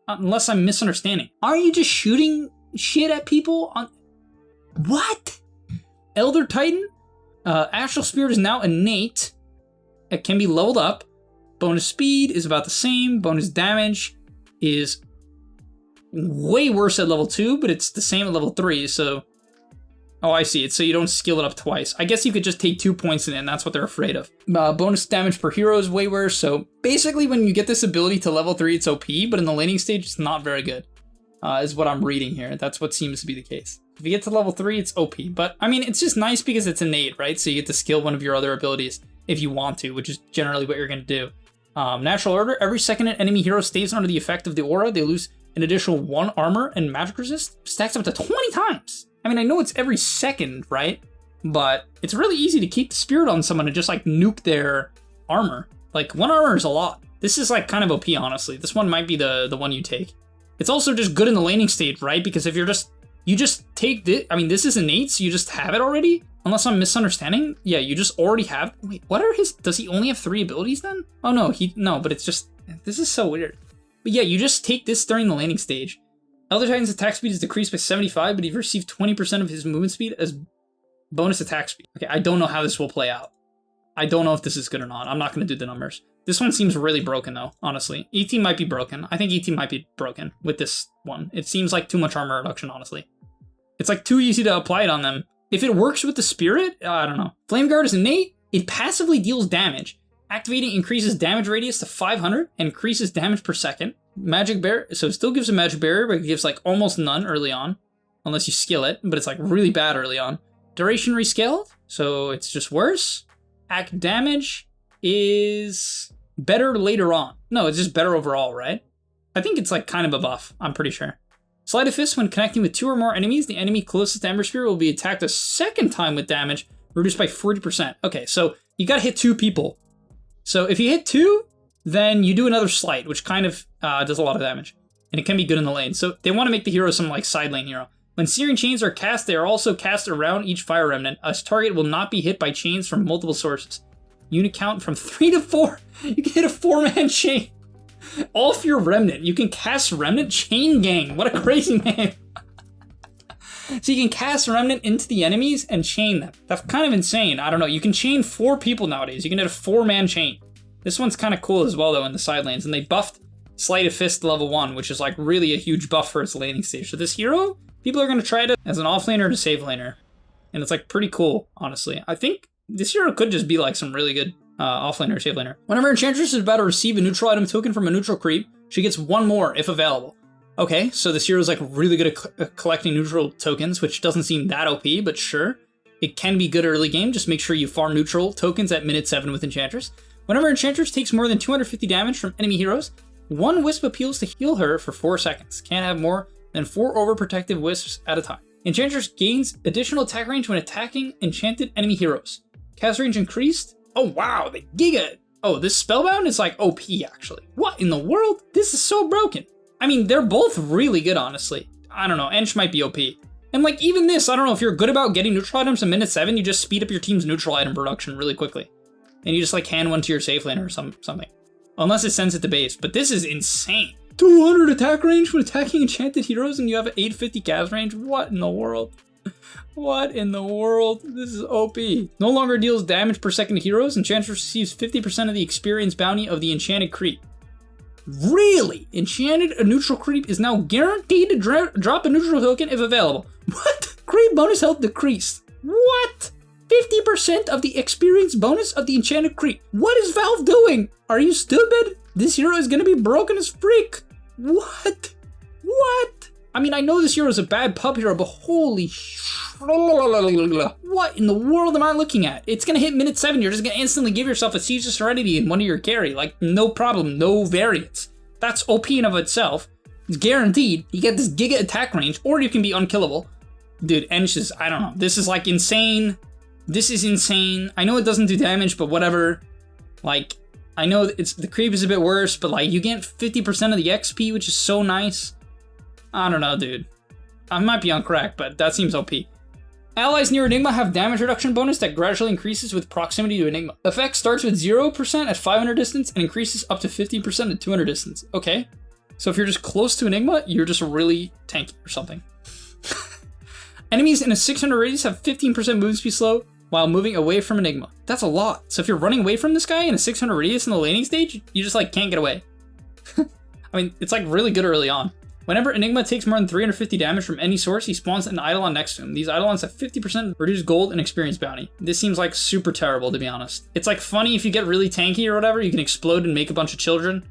S1: Unless I'm misunderstanding. Are you just shooting shit at people on... What? Elder Titan? Astral Spirit is now innate. It can be leveled up. Bonus speed is about the same. Bonus damage is way worse at level 2, but it's the same at level 3, so Oh, I see. It's so you don't skill it up twice. I guess you could just take 2 points in it, and that's what they're afraid of. Bonus damage per hero is way worse. So basically, when you get this ability to level 3, it's OP, but in the laning stage, it's not very good, is what I'm reading here. That's what seems to be the case. If you get to level 3, it's OP. But, I mean, it's just nice because it's innate, right? So you get to skill one of your other abilities if you want to, which is generally what you're going to do. Natural Order, every second an enemy hero stays under the effect of the aura, they lose an additional 1 armor and magic resist. Stacks up to 20 times. I mean, I know it's every second, right? But it's really easy to keep the spirit on someone and just like nuke their armor. Like 1 armor is a lot. This is like kind of OP, honestly. This one might be the one you take. It's also just good in the laning stage, right? Because if you just take this, I mean, this is innate, so you just have it already? Unless I'm misunderstanding? Yeah, you just already have, wait, what are does he only have 3 abilities then? Oh no, but it's just, this is so weird. But yeah, you just take this during the laning stage. Elder Titan's attack speed is decreased by 75, but he received 20% of his movement speed as bonus attack speed. Okay, I don't know how this will play out. I don't know if this is good or not. I'm not going to do the numbers. This one seems really broken though, honestly. ET might be broken. I think ET might be broken with this one. It seems like too much armor reduction, honestly. It's like too easy to apply it on them. If it works with the spirit, I don't know. Flame Guard is innate. It passively deals damage. Activating increases damage radius to 500 and increases damage per second. Magic Barrier, so it still gives a Magic Barrier, but it gives like almost none early on, unless you skill it, but it's like really bad early on. Duration rescaled, so it's just worse. Act damage is better later on. No, it's just better overall, right? I think it's like kind of a buff, I'm pretty sure. Sleight of Fist, when connecting with 2 or more enemies, the enemy closest to Ember Spirit will be attacked a second time with damage, reduced by 40%. Okay, so you gotta hit 2 people. So if you hit 2, then you do another Sleight, which kind of does a lot of damage. And it can be good in the lane. So they want to make the hero some like side lane hero. When Searing Chains are cast, they are also cast around each Fire Remnant. A target will not be hit by chains from multiple sources. Unit count from 3 to 4. You can hit a 4-man chain. Off your Remnant. You can cast Remnant Chain Gang. What a crazy name. So you can cast Remnant into the enemies and chain them. That's kind of insane. I don't know. You can chain 4 people nowadays. You can hit a 4-man chain. This one's kind of cool as well, though, in the side lanes. And they buffed Sleight of Fist level 1, which is like really a huge buff for its laning stage. So this hero, people are going to try it as an offlaner to save laner. And it's like pretty cool, honestly. I think this hero could just be like some really good offlaner or save laner. Whenever Enchantress is about to receive a neutral item token from a neutral creep, she gets 1 more if available. Okay, so this hero is like really good at collecting neutral tokens, which doesn't seem that OP, but sure. It can be good early game. Just make sure you farm neutral tokens at minute 7 with Enchantress. Whenever Enchantress takes more than 250 damage from enemy heroes, 1 wisp appeals to heal her for 4 seconds. Can't have more than 4 overprotective wisps at a time. Enchantress gains additional attack range when attacking enchanted enemy heroes. Cast range increased. Oh wow, the Giga. Oh, this Spellbound is like OP actually. What in the world? This is so broken. I mean, they're both really good, honestly. I don't know, Ench might be OP. And like even this, I don't know, if you're good about getting neutral items in minute 7, you just speed up your team's neutral item production really quickly. And you just like hand one to your safe laner or something. Unless it sends it to base, but this is insane. 200 attack range when attacking enchanted heroes and you have 850 cast range? What in the world? What in the world? This is OP. No longer deals damage per second to heroes. Enchantress receives 50% of the experience bounty of the enchanted creep. Really? Enchanted a neutral creep is now guaranteed to drop a neutral token if available. What? Creep bonus health decreased. What? 50% of the experience bonus of the enchanted creep. What is Valve doing? Are you stupid? This hero is gonna be broken as freak. What? What? I mean, I know this hero is a bad pub hero, but holy what in the world am I looking at? It's gonna hit minute 7, you're just gonna instantly give yourself a Siege of Serenity in one of your carry. Like, no problem, no variance. That's OP in of itself. It's guaranteed. You get this giga attack range, or you can be unkillable. Dude, Ench is, I don't know. This is like insane. This is insane. I know it doesn't do damage, but whatever. Like, I know it's the creep is a bit worse, but like you get 50% of the XP, which is so nice. I don't know, dude. I might be on crack, but that seems OP. Allies near Enigma have damage reduction bonus that gradually increases with proximity to Enigma. Effect starts with 0% at 500 distance and increases up to 50% at 200 distance. Okay. So if you're just close to Enigma, you're just really tanky or something. Enemies in a 600 radius have 15% movement speed slow while moving away from Enigma. That's a lot. So if you're running away from this guy in a 600 radius in the laning stage, you just like can't get away. I mean, it's like really good early on. Whenever Enigma takes more than 350 damage from any source, he spawns an Eidolon next to him. These Eidolons have 50% reduced gold and experience bounty. This seems like super terrible, to be honest. It's like funny if you get really tanky or whatever, you can explode and make a bunch of children,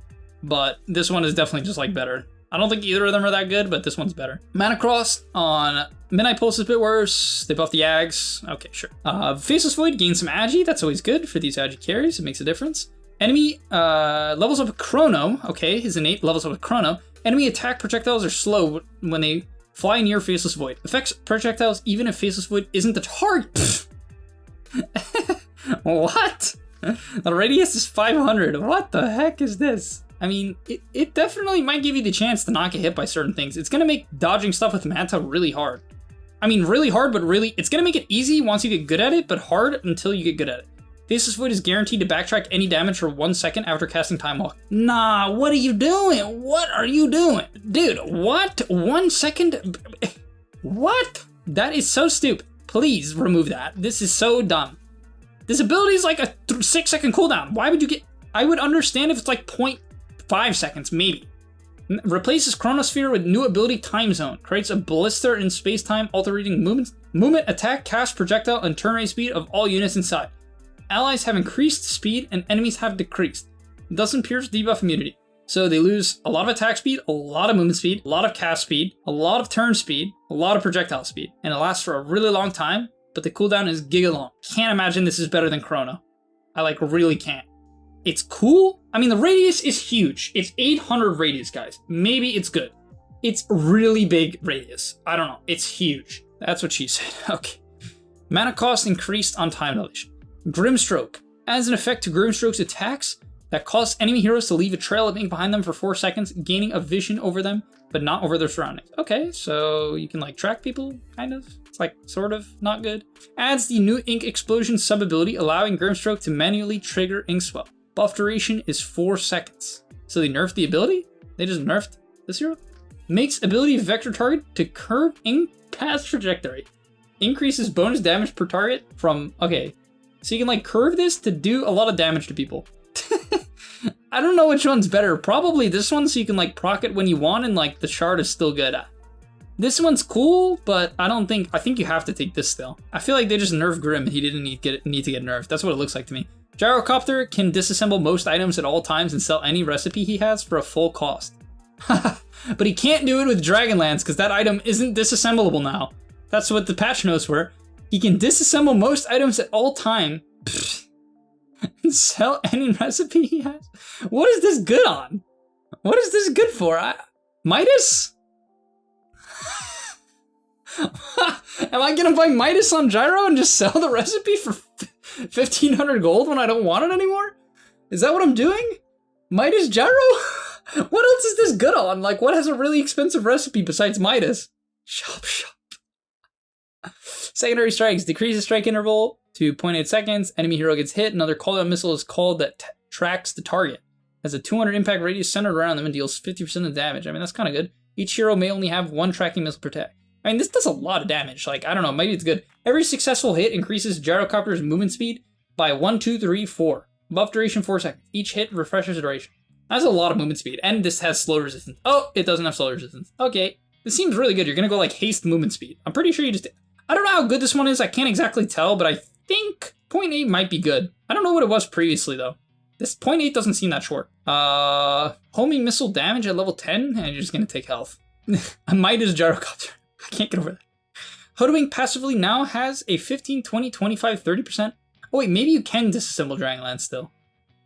S1: but this one is definitely just like better. I don't think either of them are that good, but this one's better. Mana Cross on Midnight Pulse is a bit worse. They buff the Ags. Okay, sure. Faceless Void gains some Agi. That's always good for these Agi carries. It makes a difference. Enemy levels up with Chrono. Okay, his Innate levels up with Chrono. Enemy attack projectiles are slow when they fly near Faceless Void. Affects projectiles even if Faceless Void isn't the target. What? The radius is 500. What the heck is this? I mean, it definitely might give you the chance to not get hit by certain things. It's going to make dodging stuff with Manta really hard. I mean, really hard, but really, it's going to make it easy once you get good at it, but hard until you get good at it. Faceless Void is guaranteed to backtrack any damage for 1 second after casting Time Walk. Nah, what are you doing? What are you doing? Dude, what? 1 second? What? That is so stupid. Please remove that. This is so dumb. This ability is like a 6-second cooldown. Why would you get... I would understand if it's like 0.5 seconds, maybe. Replaces Chronosphere with new ability Time Zone. Creates a blister in space-time, altering movement, attack, cast, projectile, and turn rate speed of all units inside. Allies have increased speed and enemies have decreased. It doesn't pierce debuff immunity. So they lose a lot of attack speed, a lot of movement speed, a lot of cast speed, a lot of turn speed, a lot of projectile speed. And it lasts for a really long time, but the cooldown is giga long. Can't imagine this is better than Chrono. I like really can't. It's cool. I mean, the radius is huge. It's 800 radius, guys. Maybe it's good. It's really big radius. I don't know. It's huge. That's what she said. Okay. Mana cost increased on time dilation. Grimstroke. Adds an effect to Grimstroke's attacks that cause enemy heroes to leave a trail of ink behind them for 4 seconds, gaining a vision over them, but not over their surroundings. Okay, so you can like track people, kind of. It's like sort of not good. Adds the new ink explosion sub-ability, allowing Grimstroke to manually trigger ink swell. Buff duration is 4 seconds. So they nerfed the ability? They just nerfed this hero? Makes ability vector target to curve ink path trajectory. Increases bonus damage per target from, okay. So you can like curve this to do a lot of damage to people. I don't know which one's better. Probably this one so you can like proc it when you want and like the shard is still good. This one's cool, but I think you have to take this still. I feel like they just nerfed Grim and he didn't need to get nerfed. That's what it looks like to me. Gyrocopter can disassemble most items at all times and sell any recipe he has for a full cost. But he can't do it with Dragonlance because that item isn't disassemblable now. That's what the patch notes were. He can disassemble most items at all time and sell any recipe he has. What is this good on? What is this good for? Midas? Am I gonna buy Midas on Gyro and just sell the recipe for 1,500 gold when I don't want it anymore? Is that what I'm doing? Midas Gyro? What else is this good on? Like, what has a really expensive recipe besides Midas? Shop. Secondary strikes. Decreases strike interval to 0.8 seconds. Enemy hero gets hit. Another cooldown missile is called that tracks the target. Has a 200 impact radius centered around them and deals 50% of damage. I mean, that's kind of good. Each hero may only have 1 tracking missile per attack. I mean, this does a lot of damage. Like, I don't know, maybe it's good. Every successful hit increases Gyrocopter's movement speed by 1, 2, 3, 4. Buff duration 4 seconds. Each hit refreshes the duration. That's a lot of movement speed. And this has slow resistance. Oh, it doesn't have slow resistance. Okay. This seems really good. You're going to go like haste movement speed. I'm pretty sure you just... I don't know how good this one is. I can't exactly tell, but I think 0.8 might be good. I don't know what it was previously, though. This 0.8 doesn't seem that short. Homing missile damage at level 10? And you're just going to take health. I might as Gyrocopter. I can't get over that. Hoodwink passively now has a 15, 20, 25, 30%. Oh wait, maybe you can disassemble Dragonlance still.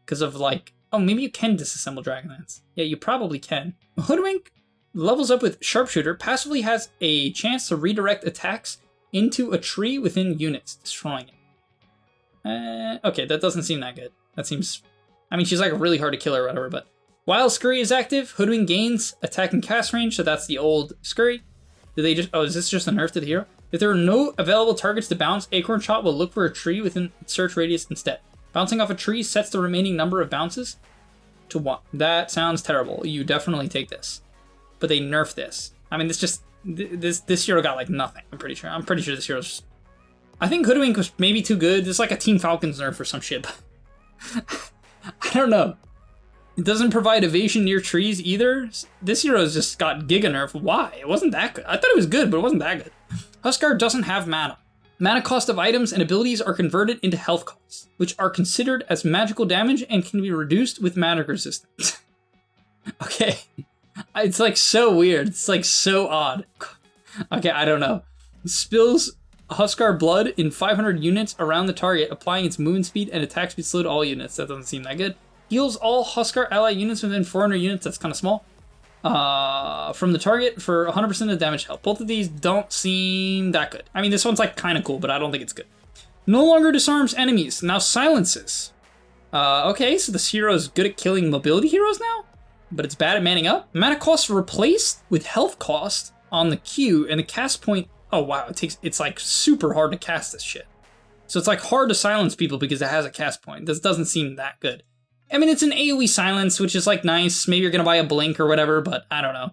S1: Because of like, oh, maybe you can disassemble Dragonlance. Yeah, you probably can. Hoodwink levels up with Sharpshooter, passively has a chance to redirect attacks into a tree within units, destroying it. Okay, that doesn't seem that good. That seems, I mean, she's like really hard to kill or whatever, but while Scurry is active, Hoodwink gains attack and cast range, so that's the old Scurry. Did they just, oh, is this just a nerf to the hero? If there are no available targets to bounce, Acorn Shot will look for a tree within its search radius instead. Bouncing off a tree sets the remaining number of bounces to 1. That sounds terrible. You definitely take this. But they nerfed this. I mean, this hero got like nothing, I'm pretty sure. I'm pretty sure this hero's just... I think Hoodwink was maybe too good. It's like a Team Falcons nerf or some shit. I don't know. It doesn't provide evasion near trees either. This hero's just got Giga Nerf. Why? It wasn't that good. I thought it was good, but it wasn't that good. Huskar doesn't have mana. Mana cost of items and abilities are converted into health costs, which are considered as magical damage and can be reduced with mana resistance. Okay. It's like so weird. It's like so odd. Okay, I don't know. Spills Huskar blood in 500 units around the target, applying its movement speed and attack speed slow to all units. That doesn't seem that good. Heals all Huskar ally units within 400 units. That's kind of small. From the target for 100% of the damage health. Both of these don't seem that good. I mean, this one's like kind of cool, but I don't think it's good. No longer disarms enemies. Now silences. Okay, so this hero is good at killing mobility heroes now, but it's bad at manning up. Mana cost replaced with health cost on the Q, and the cast point. Oh wow, it's like super hard to cast this shit. So it's like hard to silence people because it has a cast point. This doesn't seem that good. I mean, it's an AoE silence, which is like nice. Maybe you're gonna buy a blink or whatever, but I don't know.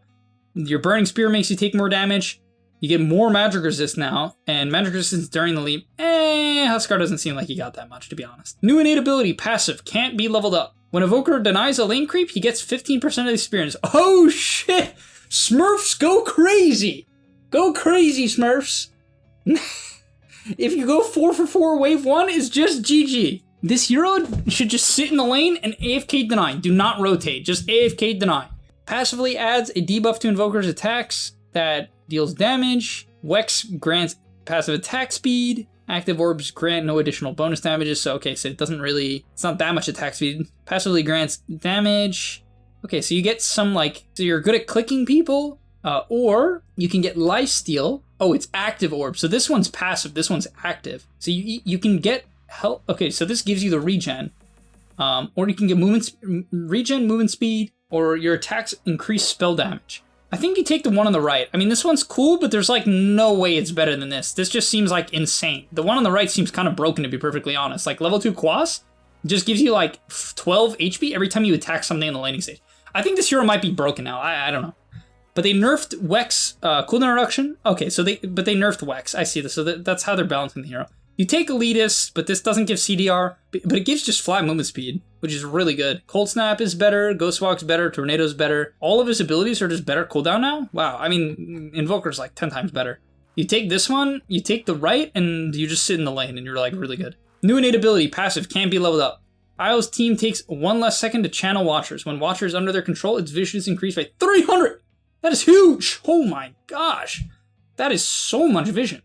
S1: Your burning spear makes you take more damage. You get more magic resist now, and magic resistance during the leap. Huskar doesn't seem like he got that much, to be honest. New innate ability, passive, can't be leveled up. When Evoker denies a lane creep, he gets 15% of the experience. Oh shit! Smurfs, go crazy! Go crazy, Smurfs! If you go 4 for 4 wave 1, it's just GG. This hero should just sit in the lane and AFK deny. Do not rotate, just AFK deny. Passively adds a debuff to Invoker's attacks that deals damage. Wex grants passive attack speed. Active orbs grant no additional bonus damages, so okay, so it's not that much attack speed. Passively grants damage. Okay, so you get some so you're good at clicking people, or you can get lifesteal. Oh, it's active orb. So this one's passive, this one's active. So you can get health. Okay, so this gives you the regen, or you can get regen, movement speed, or your attacks increase spell damage. I think you take the one on the right. I mean, this one's cool, but there's like no way it's better than this. This just seems like insane. The one on the right seems kind of broken, to be perfectly honest. Like level 2 Quas just gives you like 12 HP every time you attack something in the laning stage. I think this hero might be broken now. I don't know. But they nerfed Wex cooldown reduction. Okay, so they nerfed Wex. I see this. So that's how they're balancing the hero. You take Elitist, but this doesn't give CDR, but it gives just flat movement speed, which is really good. Cold Snap is better, Ghost Walk's better, Tornado's better. All of his abilities are just better cooldown now? Wow, I mean, Invoker's like 10 times better. You take this one, you take the right, and you just sit in the lane, and you're like really good. New innate ability, passive, can't be leveled up. Io's team takes 1 less second to channel Watchers. When Watchers under their control, its vision is increased by 300! That is huge! Oh my gosh! That is so much vision.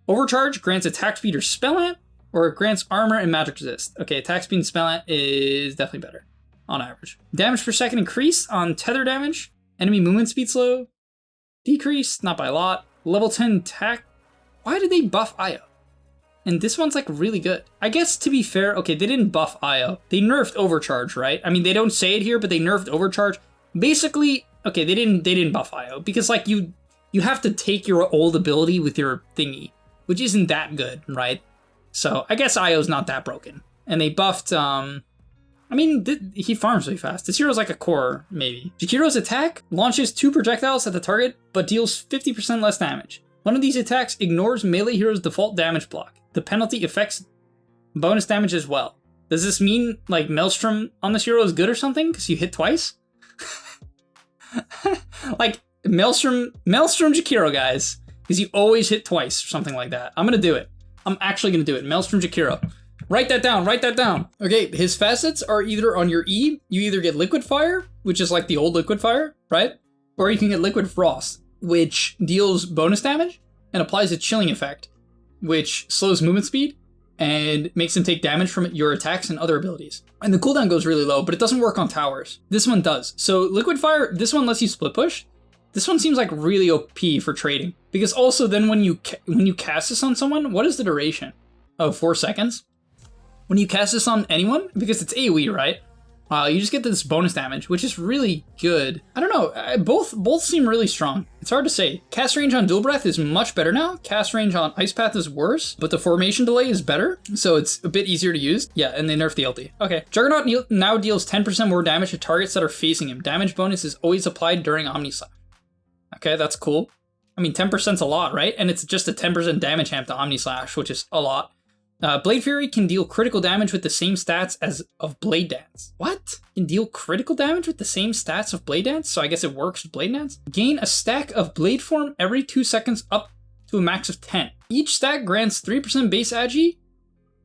S1: Overcharge grants attack speed or spellant, or it grants armor and magic resist. Okay, attack speed and spellant is definitely better, on average. Damage per second increase on tether damage. Enemy movement speed slow. Decrease, not by a lot. Level 10 attack. Why did they buff Io? And this one's like really good. I guess to be fair, okay, they didn't buff Io. They nerfed Overcharge, right? I mean, they don't say it here, but they nerfed Overcharge. Basically, okay, they didn't buff Io because like you have to take your old ability with your thingy, which isn't that good, right? So I guess Io's not that broken. And they buffed, I mean, he farms really fast. This hero's like a core, maybe. Jakiro's attack launches 2 projectiles at the target, but deals 50% less damage. One of these attacks ignores melee hero's default damage block. The penalty affects bonus damage as well. Does this mean like Maelstrom on this hero is good or something? Because you hit twice? Like Maelstrom Jakiro, guys. Because you always hit twice or something like that. I'm going to do it. I'm actually going to do it. Maelstrom Jakiro. Write that down. Write that down. Okay, his facets are either on your E, you either get Liquid Fire, which is like the old Liquid Fire, right? Or you can get Liquid Frost, which deals bonus damage and applies a chilling effect, which slows movement speed and makes him take damage from your attacks and other abilities. And the cooldown goes really low, but it doesn't work on towers. This one does. So Liquid Fire, this one lets you split push. This one seems like really OP for trading. Because also then when you cast this on someone, what is the duration? Oh, 4 seconds? When you cast this on anyone, because it's AoE, right? You just get this bonus damage, which is really good. I don't know, both seem really strong. It's hard to say. Cast range on Dual Breath is much better now. Cast range on Ice Path is worse, but the formation delay is better, so it's a bit easier to use. Yeah, and they nerfed the LT. Okay, Juggernaut now deals 10% more damage to targets that are facing him. Damage bonus is always applied during Omnislash. Okay, that's cool. I mean, 10%'s a lot, right? And it's just a 10% damage amp to Omnislash, which is a lot. Blade Fury can deal critical damage with the same stats as of Blade Dance. What? Can deal critical damage with the same stats of Blade Dance? So I guess it works with Blade Dance. Gain a stack of Blade Form every 2 seconds up to a max of 10. Each stack grants 3% base agi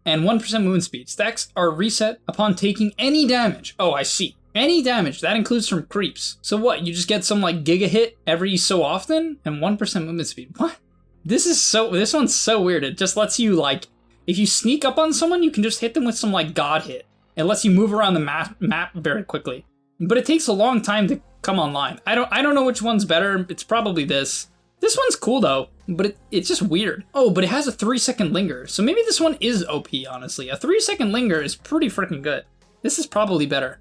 S1: and 1% movement speed. Stacks are reset upon taking any damage. Oh, I see. Any damage. That includes from creeps. So what? You just get some like giga hit every so often and 1% movement speed. What? This one's so weird. It just lets you like, if you sneak up on someone, you can just hit them with some like god hit. It lets you move around the map very quickly. But it takes a long time to come online. I don't know which one's better. It's probably this. This one's cool though, but it's just weird. Oh, but it has a 3-second linger. So maybe this one is OP, honestly. A 3-second linger is pretty freaking good. This is probably better.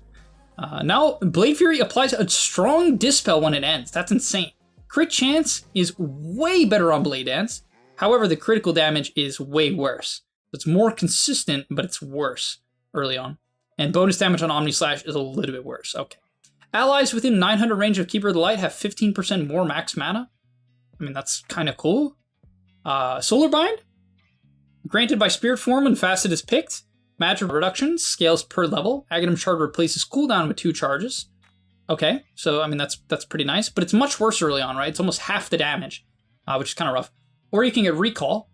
S1: Now, Blade Fury applies a strong dispel when it ends. That's insane. Crit chance is way better on Blade Dance. However, the critical damage is way worse. It's more consistent, but it's worse early on. And bonus damage on Omni Slash is a little bit worse. Okay. Allies within 900 range of Keeper of the Light have 15% more max mana. I mean, that's kind of cool. Solar Bind, granted by Spirit Form when Facet is picked. Magic reduction scales per level. Aghanim Shard replaces cooldown with 2 charges. Okay, so I mean that's pretty nice, but it's much worse early on, right? It's almost half the damage, which is kind of rough. Or you can get Recall.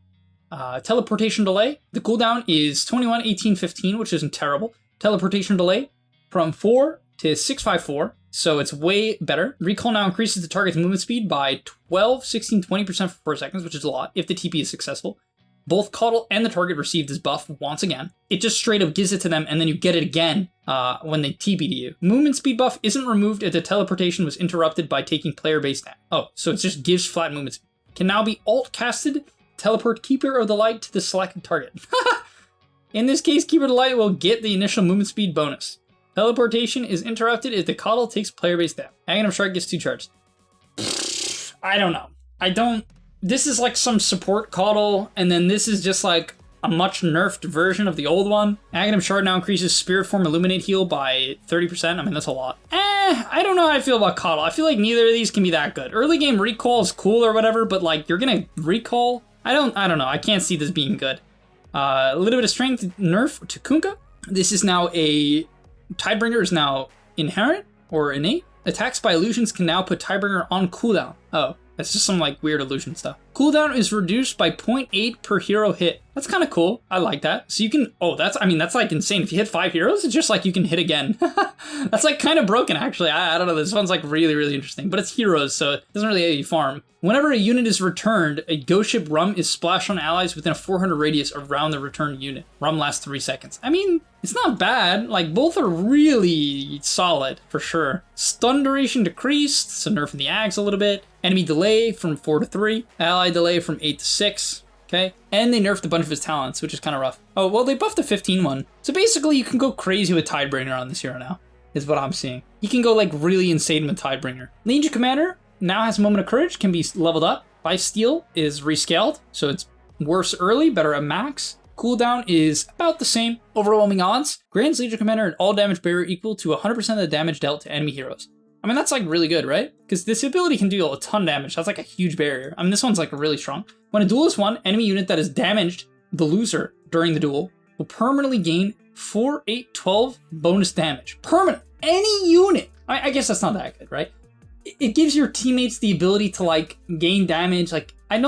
S1: Teleportation delay. The cooldown is 21, 18, 15, which isn't terrible. Teleportation delay from 4 to 654. So it's way better. Recall now increases the target's movement speed by 12, 16, 20% for 4 seconds, which is a lot if the TP is successful. Both Coddle and the target receive this buff once again. It just straight up gives it to them, and then you get it again when they TP to you. Movement speed buff isn't removed if the teleportation was interrupted by taking player-based damage. Oh, so it just gives flat movement speed. Can now be alt-casted, teleport Keeper of the Light to the selected target. In this case, Keeper of the Light will get the initial movement speed bonus. Teleportation is interrupted if the Coddle takes player-based damage. Aghanim Shard gets 2 charges. I don't know. This is like some support Coddle, and then this is just like a much nerfed version of the old one. Aghanim Shard now increases Spirit Form Illuminate heal by 30%. I mean, that's a lot. I don't know how I feel about Coddle. I feel like neither of these can be that good. Early game recall is cool or whatever, but like you're gonna recall? I don't know. I can't see this being good. A little bit of strength nerf to Kunkka. This is now Tidebringer is now inherent or innate. Attacks by illusions can now put Tidebringer on cooldown. Oh. That's just some like weird illusion stuff. Cooldown is reduced by 0.8 per hero hit. That's kind of cool. I like that. So you can, that's like insane. If you hit 5 heroes, it's just like you can hit again. That's like kind of broken actually. I don't know. This one's like really, really interesting, but it's heroes, so it doesn't really let you farm. Whenever a unit is returned, a Ghost Ship Rum is splashed on allies within a 400 radius around the returned unit. Rum lasts 3 seconds. I mean, it's not bad. Like both are really solid for sure. Stun duration decreased, so nerfing the Ags a little bit. Enemy delay from 4 to 3. Ally delay from 8 to 6. Okay, and they nerfed a bunch of his talents, which is kind of rough. Oh, well, they buffed the 15 one. So basically, you can go crazy with Tidebringer on this hero now, is what I'm seeing. You can go like really insane with Tidebringer. Legion Commander now has Moment of Courage, can be leveled up. Lifesteal is rescaled, so it's worse early, better at max. Cooldown is about the same. Overwhelming odds grants Legion Commander an all damage barrier equal to 100% of the damage dealt to enemy heroes. I mean, that's like really good, right? Because this ability can deal a ton of damage. That's like a huge barrier. I mean, this one's like really strong. When a duel is won, enemy unit that has damaged the loser during the duel will permanently gain 4, 8, 12 bonus damage. Permanent. Any unit. I guess that's not that good, right? It gives your teammates the ability to like gain damage. Like, I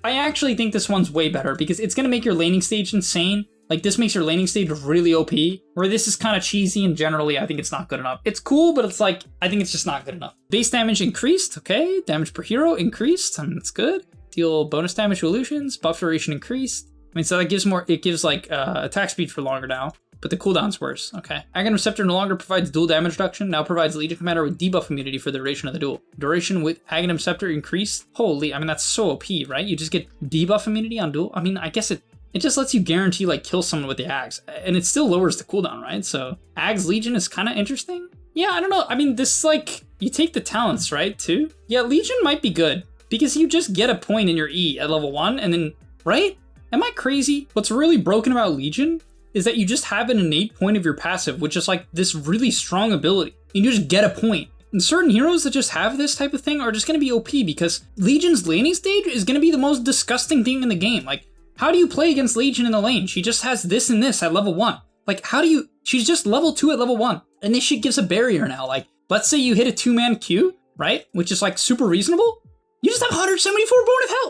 S1: actually think this one's way better because it's going to make your laning stage insane. Like, this makes your laning stage really OP, where this is kind of cheesy, and generally, I think it's not good enough. It's cool, but it's like, I think it's just not good enough. Base damage increased, okay. Damage per hero increased, I mean, that's good. Deal bonus damage to illusions, buff duration increased. I mean, so that gives like, attack speed for longer now, but the cooldown's worse, okay. Aghanim Scepter no longer provides dual damage reduction, now provides Legion Commander with debuff immunity for the duration of the duel. Duration with Aghanim Scepter increased? Holy, I mean, that's so OP, right? You just get debuff immunity on duel? I mean, I guess it just lets you guarantee like kill someone with the Ags, and it still lowers the cooldown, right? So Ags Legion is kind of interesting. Yeah, I don't know. I mean, this like, you take the talents, right, too? Yeah, Legion might be good because you just get a point in your E at level 1 and then, right? Am I crazy? What's really broken about Legion is that you just have an innate point of your passive, which is like this really strong ability. You just get a point. And certain heroes that just have this type of thing are just going to be OP because Legion's laning stage is going to be the most disgusting thing in the game. Like, How do you play against Legion in the lane? She just has this and this at level 1. Like, how do you... She's just level 2 at level 1. And this shit gives a barrier now. Like, let's say you hit a 2-man Q, right? Which is, like, super reasonable. You just have 174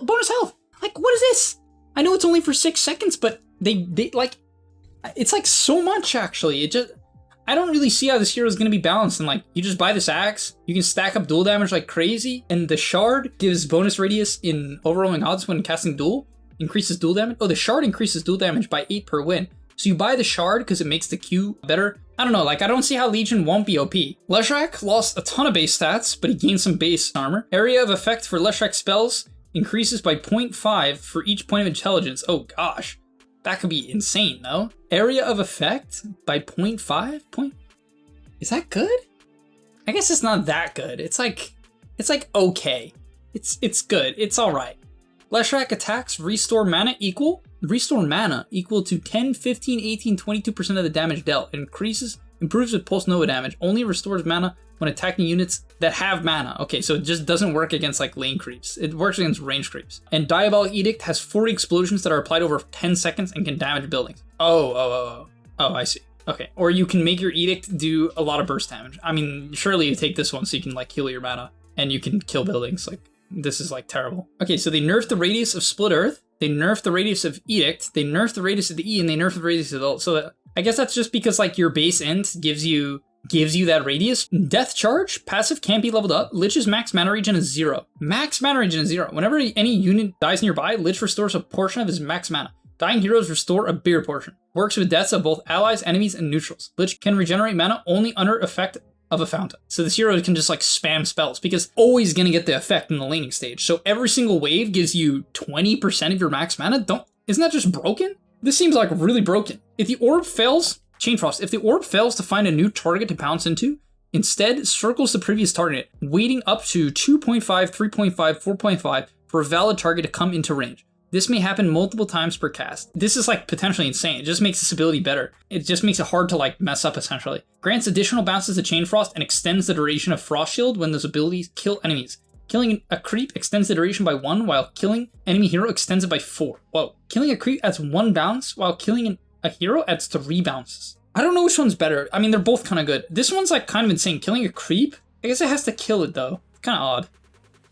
S1: bonus health. Like, what is this? I know it's only for 6 seconds, but they like... It's, like, so much, actually. It just... I don't really see how this hero is going to be balanced. And, like, you just buy this axe, you can stack up duel damage like crazy, and the shard gives bonus radius in overwhelming odds when casting duel. Increases duel damage. Oh, the shard increases duel damage by 8 per win. So you buy the shard because it makes the Q better. I don't know, like, I don't see how Legion won't be OP. Leshrac lost a ton of base stats, but he gained some base armor. Area of effect for Leshrac spells increases by 0.5 for each point of intelligence. Oh gosh, that could be insane though. Area of effect by 0.5? Is that good? I guess it's not that good. It's like okay. It's good, it's all right. Leshrac attacks restore mana equal to 10, 15, 18, 22% of the damage dealt. It improves with Pulse Nova damage. Only restores mana when attacking units that have mana. Okay, so it just doesn't work against like lane creeps. It works against range creeps. And Diabolic Edict has 40 explosions that are applied over 10 seconds and can damage buildings. Oh, I see. Okay, or you can make your Edict do a lot of burst damage. I mean, surely you take this one so you can like heal your mana and you can kill buildings. Like, this is like terrible. Okay, so they nerfed the radius of Split Earth. They nerfed the radius of Edict. They nerfed the radius of the E, and they nerfed the radius of the ult. So I guess that's just because like your base int gives you that radius. Death Charge passive can't be leveled up. Lich's max mana regen is 0. Max mana regen is 0. Whenever any unit dies nearby, Lich restores a portion of his max mana. Dying heroes restore a bigger portion. Works with deaths of both allies, enemies, and neutrals. Lich can regenerate mana only under effect of a fountain. So this hero can just like spam spells because always gonna get the effect in the laning stage. So every single wave gives you 20% of your max mana. Isn't that just broken? This seems like really broken. If the orb fails, Chain Frost, if the orb fails to find a new target to pounce into, instead circles the previous target, waiting up to 2.5, 3.5, 4.5 for a valid target to come into range. This may happen multiple times per cast. This is like potentially insane. It just makes this ability better. It just makes it hard to like mess up essentially. Grants additional bounces to Chain Frost and extends the duration of Frost Shield when those abilities kill enemies. Killing a creep extends the duration by 1, while killing enemy hero extends it by 4. Whoa. Killing a creep adds 1 bounce, while killing a hero adds 3 bounces. I don't know which one's better. I mean, they're both kind of good. This one's like kind of insane. Killing a creep? I guess it has to kill it though. It's kind of odd.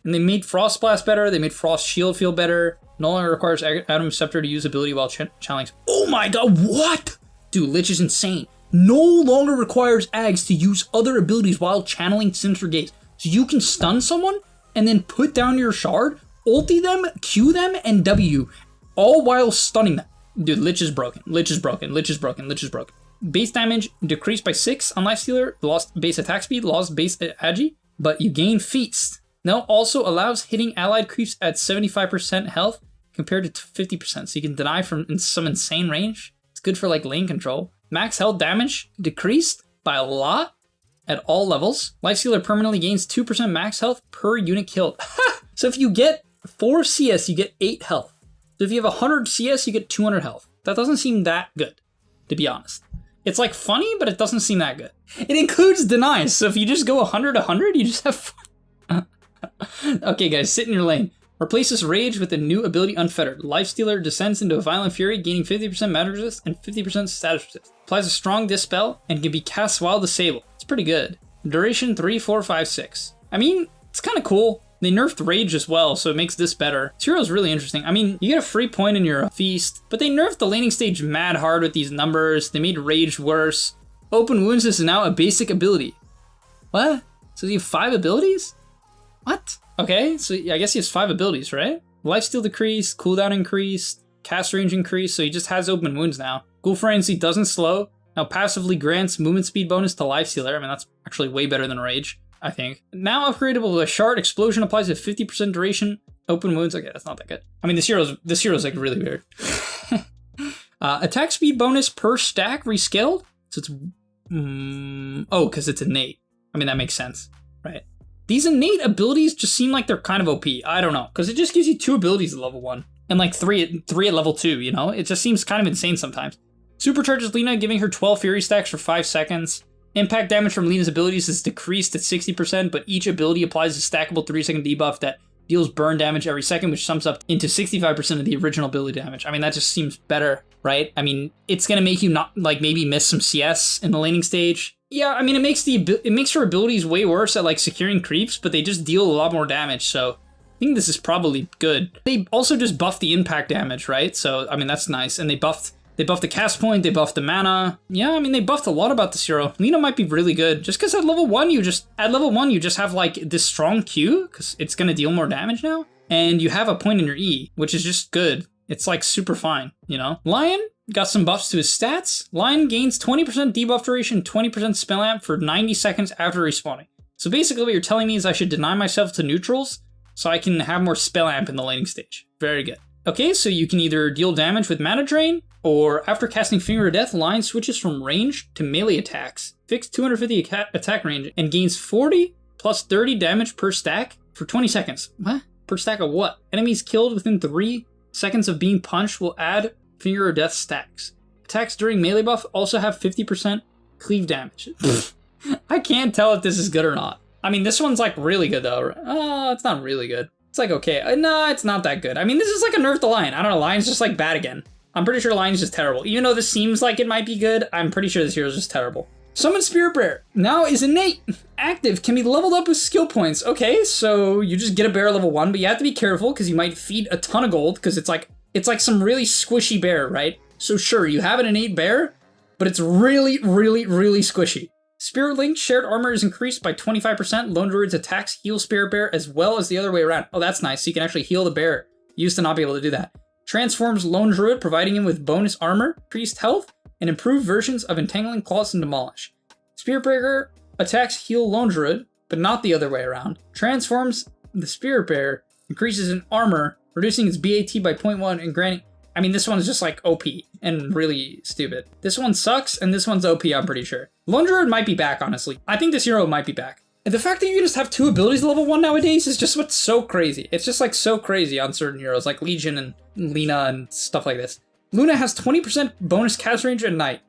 S1: And they made Frost Blast better. They made Frost Shield feel better. No longer requires Atom Scepter to use ability while channeling. Oh my god, what? Dude, Lich is insane. No longer requires Ags to use other abilities while channeling Sinister Gaze. So you can stun someone and then put down your shard, ulti them, Q them, and W, all while stunning them. Dude, Lich is broken. Lich is broken. Lich is broken. Lich is broken. Base damage decreased by 6 on Lifestealer, lost base attack speed, lost base agi, but you gain Feast. Now also allows hitting allied creeps at 75% health compared to 50%, so you can deny from some insane range. It's good for like lane control. Max health damage decreased by a lot at all levels. Lifestealer permanently gains 2% max health per unit killed. So if you get 4 CS, you get 8 health. So if you have 100 CS, you get 200 health. That doesn't seem that good, to be honest. It's like funny, but it doesn't seem that good. It includes denies, so if you just go 100, you just have fun. Okay guys, sit in your lane. Replaces Rage with a new ability Unfettered. Lifestealer descends into a Violent Fury, gaining 50% magic resist and 50% status resist. Applies a strong Dispel and can be cast while disabled. It's pretty good. Duration 3, 4, 5, 6. I mean, it's kind of cool. They nerfed Rage as well, so it makes this better. This hero is really interesting. I mean, you get a free point in your Feast, but they nerfed the laning stage mad hard with these numbers. They made Rage worse. Open Wounds is now a basic ability. What? So you have 5 abilities? What? Okay, so I guess he has 5 abilities, right? Lifesteal decreased, cooldown increased, cast range increased, so he just has open wounds now. Ghoul Frenzy doesn't slow. Now passively grants movement speed bonus to Lifestealer. I mean, that's actually way better than Rage, I think. Now upgradable with a Shard. Explosion applies a 50% duration. Open wounds, okay, that's not that good. I mean, this hero's like really weird. Attack speed bonus per stack rescaled. So it's, oh, because it's innate. I mean, that makes sense, right? These innate abilities just seem like they're kind of OP. I don't know, because it just gives you 2 abilities at level 1 and like 3 at level 2, you know? It just seems kind of insane sometimes. Supercharges Lina, giving her 12 Fury stacks for 5 seconds. Impact damage from Lina's abilities is decreased at 60%, but each ability applies a stackable 3-second debuff that deals burn damage every second, which sums up into 65% of the original ability damage. I mean, that just seems better, right? I mean, it's gonna make you not like maybe miss some CS in the laning stage. Yeah, I mean, it makes your abilities way worse at like securing creeps, but they just deal a lot more damage. So I think this is probably good. They also just buffed the impact damage, right? So I mean, that's nice. And they buffed the cast point, they buffed the mana. Yeah, I mean, they buffed a lot about this hero. Lina might be really good. Just because at level 1, you just have like this strong Q, because it's gonna deal more damage now. And you have a point in your E, which is just good. It's like super fine, you know? Lion got some buffs to his stats. Lion gains 20% debuff duration, 20% spell amp for 90 seconds after respawning. So basically what you're telling me is I should deny myself to neutrals so I can have more spell amp in the laning stage. Very good. Okay, so you can either deal damage with mana drain, or after casting Finger of Death, Lion switches from range to melee attacks, fixed 250 attack range, and gains 40 plus 30 damage per stack for 20 seconds. What? Per stack of what? Enemies killed within 3 seconds of being punched will add Finger of Death stacks. Attacks during melee buff also have 50% cleave damage. I can't tell if this is good or not. I mean, this one's like really good though. Oh, it's not really good. It's like okay. No, it's not that good. I mean, this is like a nerf to Lion. I don't know, Lion's just like bad again. I'm pretty sure Lion's just terrible. Even though this seems like it might be good, I'm pretty sure this hero's just terrible. Summon Spirit Bear now is innate. Active, can be leveled up with skill points. Okay, so you just get a bear level 1, but you have to be careful because you might feed a ton of gold because it's like some really squishy bear, right? So sure, you have an innate bear, but it's really, really, really squishy. Spirit Link shared armor is increased by 25%. Lone Druid's attacks heal Spirit Bear as well as the other way around. Oh, that's nice. So you can actually heal the bear. You used to not be able to do that. Transforms Lone Druid, providing him with bonus armor, increased health, and improved versions of Entangling Claws and Demolish. Spirit Breaker attacks heal Lone Druid, but not the other way around. Transforms the Spirit Bear, increases in armor, reducing its BAT by 0.1 and granting... I mean, this one's just like OP and really stupid. This one sucks, and this one's OP, I'm pretty sure. Lone Druid might be back, honestly. I think this hero might be back. And the fact that you can just have 2 abilities at level 1 nowadays is just what's so crazy. It's just like so crazy on certain heroes, like Legion and Lina and stuff like this. Luna has 20% bonus cast range at night.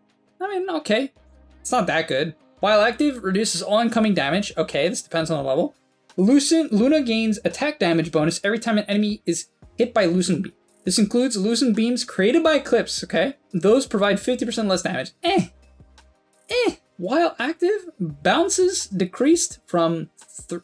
S1: I mean, okay. It's not that good. While active, reduces all incoming damage. Okay, this depends on the level. Luna gains attack damage bonus every time an enemy is hit by Lucent Beam. This includes Lucent Beams created by Eclipse, okay? Those provide 50% less damage. While active, bounces decreased from...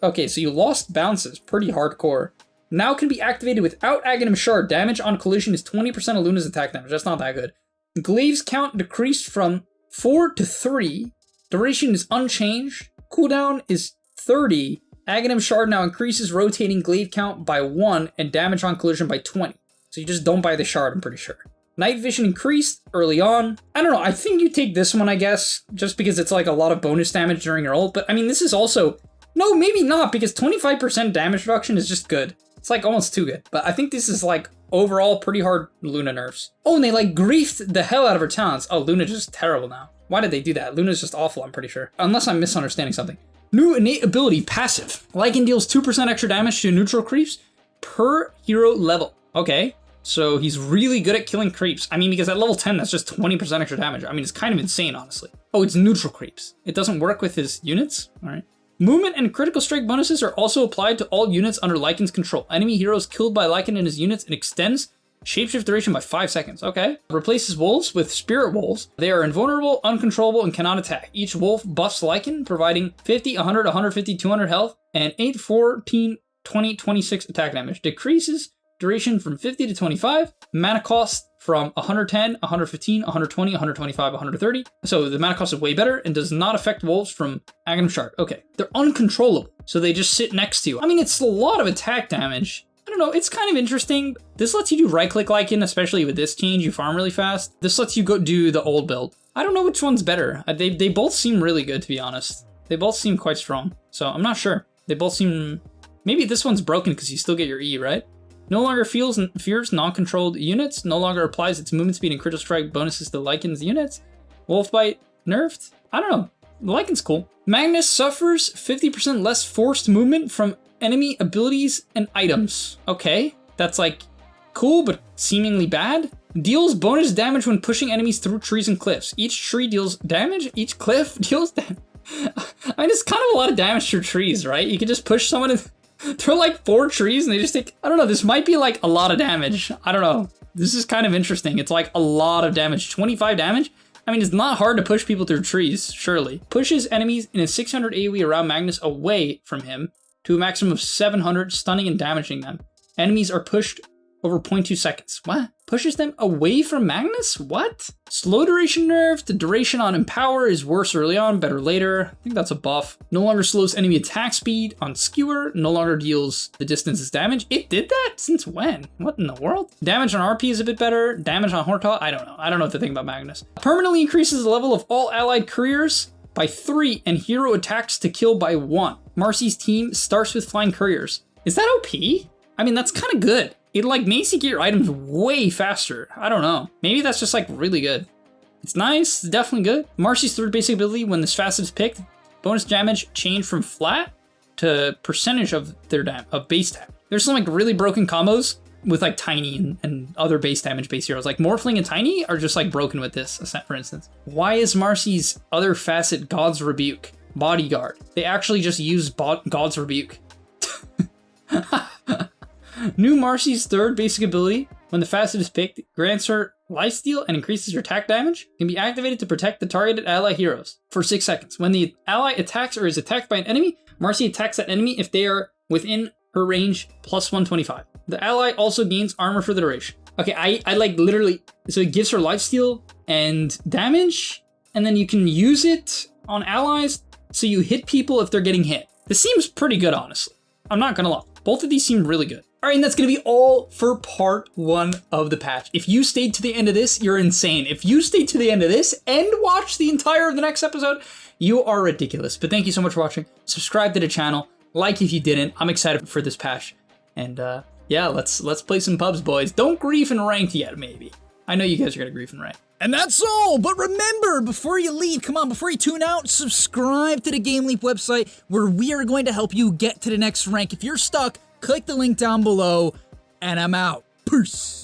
S1: okay, so you lost bounces. Pretty hardcore. Now can be activated without Aghanim Shard. Damage on collision is 20% of Luna's attack damage. That's not that good. Glaive's count decreased from 4 to 3. Duration is unchanged. Cooldown is 30. Aghanim Shard now increases rotating glaive count by 1 and damage on collision by 20. So you just don't buy the shard, I'm pretty sure. Night vision increased early on. I don't know, I think you take this one, I guess, just because it's like a lot of bonus damage during your ult. But I mean, this is also... no, maybe not, because 25% damage reduction is just good. It's like almost too good. But I think this is like overall pretty hard Luna nerfs. Oh, and they like griefed the hell out of her talents. Oh, Luna's just terrible now. Why did they do that? Luna's just awful, I'm pretty sure. Unless I'm misunderstanding something. New innate ability, passive. Lycan deals 2% extra damage to neutral creeps per hero level. Okay. So he's really good at killing creeps. I mean, because at level 10, that's just 20% extra damage. I mean, it's kind of insane, honestly. Oh, it's neutral creeps. It doesn't work with his units? All right. Movement and critical strike bonuses are also applied to all units under Lycan's control. Enemy heroes killed by Lycan and his units, and extends shapeshift duration by 5 seconds. Okay. Replaces wolves with spirit wolves. They are invulnerable, uncontrollable, and cannot attack. Each wolf buffs Lycan, providing 50, 100, 150, 200 health, and 8, 14, 20, 26 attack damage. Decreases duration from 50 to 25, mana cost from 110, 115, 120, 125, 130. So the mana cost is way better and does not affect wolves from Aghanim Shard. Okay, they're uncontrollable, so they just sit next to you. I mean, it's a lot of attack damage. I don't know, it's kind of interesting. This lets you do right-click Lycan, especially with this change, you farm really fast. This lets you go do the old build. I don't know which one's better. They both seem really good, to be honest. They both seem quite strong, so I'm not sure. They both seem... maybe this one's broken because you still get your E, right? No longer fears non-controlled units. No longer applies its movement speed and critical strike bonuses to Lycan's units. Wolfbite nerfed. I don't know. Lycan's cool. Magnus suffers 50% less forced movement from enemy abilities and items. Okay, that's like cool, but seemingly bad. Deals bonus damage when pushing enemies through trees and cliffs. Each tree deals damage. Each cliff deals damage. I mean, it's kind of a lot of damage through trees, right? You can just push someone They're like 4 trees and they just take, I don't know, this might be like a lot of damage. I don't know. This is kind of interesting. It's like a lot of damage. 25 damage? I mean, it's not hard to push people through trees, surely. Pushes enemies in a 600 AoE around Magnus away from him to a maximum of 700, stunning and damaging them. Enemies are pushed over 0.2 seconds. What? Pushes them away from Magnus? What? Slow duration nerf. The duration on Empower is worse early on, better later. I think that's a buff. No longer slows enemy attack speed on Skewer. No longer deals the distance as damage. It did that? Since when? What in the world? Damage on RP is a bit better. Damage on Hortal? I don't know. I don't know what to think about Magnus. Permanently increases the level of all allied couriers by 3 and hero attacks to kill by 1. Marcy's team starts with flying couriers. Is that OP? I mean, that's kind of good. It like makes you get your items way faster. I don't know. Maybe that's just like really good. It's nice, it's definitely good. Marcy's third basic ability, when this facet is picked, bonus damage change from flat to percentage of their base damage. There's some like really broken combos with like Tiny and other base damage base heroes. Like Morphling and Tiny are just like broken with this, for instance. Why is Marcy's other facet God's Rebuke? Bodyguard. They actually just use God's Rebuke. New Marcy's third basic ability, when the facet is picked, grants her lifesteal and increases her attack damage, can be activated to protect the targeted ally heroes for 6 seconds. When the ally attacks or is attacked by an enemy, Marcy attacks that enemy if they are within her range plus 125. The ally also gains armor for the duration. Okay, I like literally, so it gives her lifesteal and damage, and then you can use it on allies so you hit people if they're getting hit. This seems pretty good, honestly. I'm not gonna lie. Both of these seem really good. All right, and that's gonna be all for part 1 of the patch. If you stayed to the end of this, you're insane. If you stayed to the end of this and watched the entire of the next episode, you are ridiculous. But thank you so much for watching. Subscribe to the channel, like if you didn't. I'm excited for this patch. And yeah, let's play some pubs, boys. Don't grief and ranked yet, maybe. I know you guys are gonna grief and rank.
S2: And that's all, but remember, before you leave, come on, before you tune out, subscribe to the Game Leap website, where we are going to help you get to the next rank. If you're stuck, click the link down below, and I'm out. Peace.